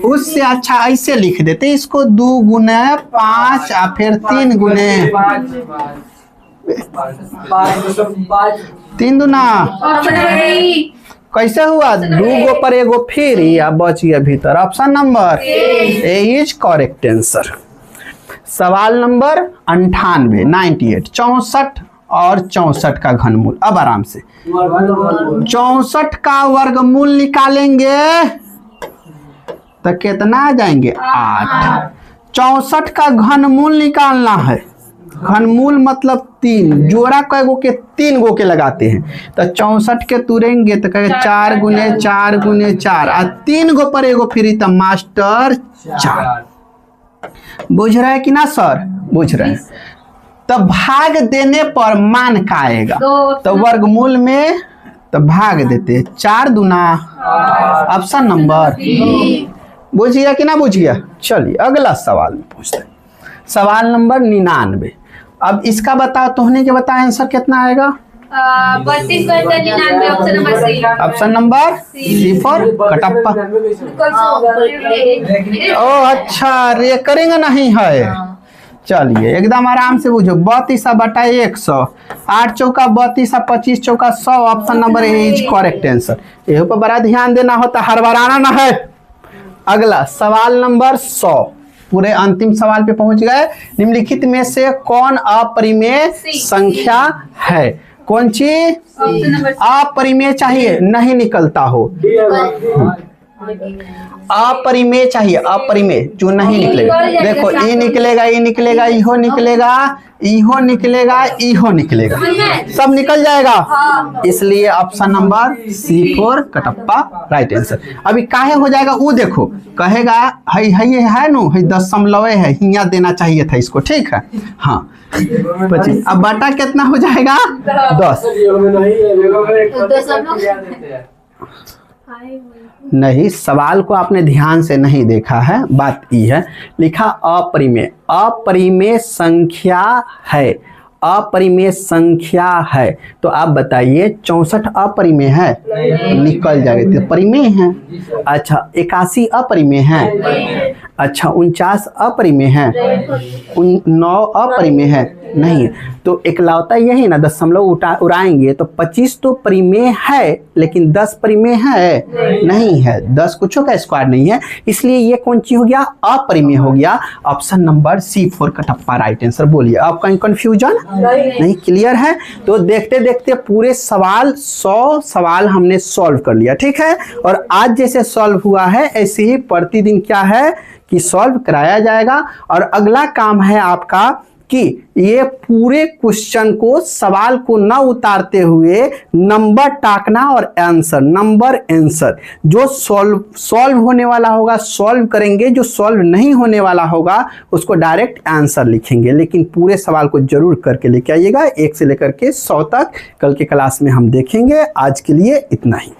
उससे अच्छा ऐसे लिख देते, इसको 2 गुने 5 और फिर 3 गुने 3 दूना, कैसे हुआ, 2 गो पर एगो फिर या बच गया भीतर, option number A is correct answer. सवाल नंबर 98, 64 और 64 का घनमूल। अब आराम से 64 का वर्गमूल निकालेंगे तो कितना आ जाएंगे, 8। 64 का घनमूल निकालना है, घनमूल मतलब 3, जोड़ा कई गो के 3 गो के लगाते हैं, तो 64 के तुरेंगे तो कहेंगे 4 गुने 4 गुने 4 और 3 गो पर एगो फ्री, तो मास्टर 4। बुझ रहे कि ना सर, बुझ रहे हैं। तो भाग देने पर मान का आएगा, तो वर्गमूल में तो भाग देते 4 दूना, ऑप्शन नंबर, बुझ गया कि ना बुझ गया। चलिए अगला सवाल पूछते हैं, सवाल नंबर 99। अब इसका बताओ, तो होने के बताओ आंसर कितना आएगा, 32 99, option number C, option number C for Kattappa. ओ अच्छा, रेकरिंग नहीं है, चलिए एकदम आराम से बुझो, 32 बटा 100, 8 चौका 32 और 25 चौका 100, option number A is correct answer. यही पर बड़ा ध्यान देना होता, हड़बड़ाना ना है। अगला सवाल नंबर 100, पूरे अंतिम सवाल पे पहुंच गए। निम्नलिखित में से कौन अपरिमेय संख्या है, कौन सी अपरिमेय चाहिए, नहीं निकलता हो, अपरिमेय चाहिए, अपरिमेय जो नहीं निकलेगा। देखो ई निकलेगा, ई निकलेगा, इहो निकलेगा, इहो निकलेगा, इहो निकलेगा, सब निकल जाएगा, इसलिए option number C4 Kattappa right answer. अभी काहे हो जाएगा वो देखो, कहेगा है नो, दशमलव है, हिया देना चाहिए था इसको, ठीक है। हाँ 25, अब बटा कितना हो जाएगा, 10। नहीं, सवाल को आपने ध्यान से नहीं देखा है, बात ये है, लिखा अपरिमेय, अपरिमेय संख्या है, अपरिमेय संख्या है। तो आप बताइए 64 अपरिमेय है? निकल जाएगा, तो परिमेय है। अच्छा 81 अपरिमेय है? अच्छा 49 अपरिमेय है? 9 अपरिमेय है? नहीं। तो इकलौता यही ना, दशमलव उड़ाएंगे तो 25 तो परिमेय है, लेकिन 10 परिमेय है? नहीं है। 10 कुछ का स्क्वायर नहीं है, इसलिए ये कौन चीज हो गया? अपरिमेय हो गया। Option number C4 Kattappa right answer. बोलिए, आप कहीं कंफ्यूजन नहीं? क्लियर है? तो देखते देखते पूरे सवाल 100 सवाल हमने सॉल्व कर लिया, ठीक है। और आज जैसे सॉल्व हुआ है ऐसे ही प्रतिदिन क्या है कि सॉल्व कराया जाएगा। और अगला काम है आपका कि ये पूरे क्वेश्चन को, सवाल को ना उतारते हुए नंबर टाकना और आंसर, नंबर आंसर। जो सॉल्व होने वाला होगा सॉल्व करेंगे, जो सॉल्व नहीं होने वाला होगा उसको डायरेक्ट आंसर लिखेंगे। लेकिन पूरे सवाल को जरूर करके लेके आइएगा, 1 से लेकर के 100 तक। कल के क्लास में हम देखेंगे। आज के लिए इतना ही।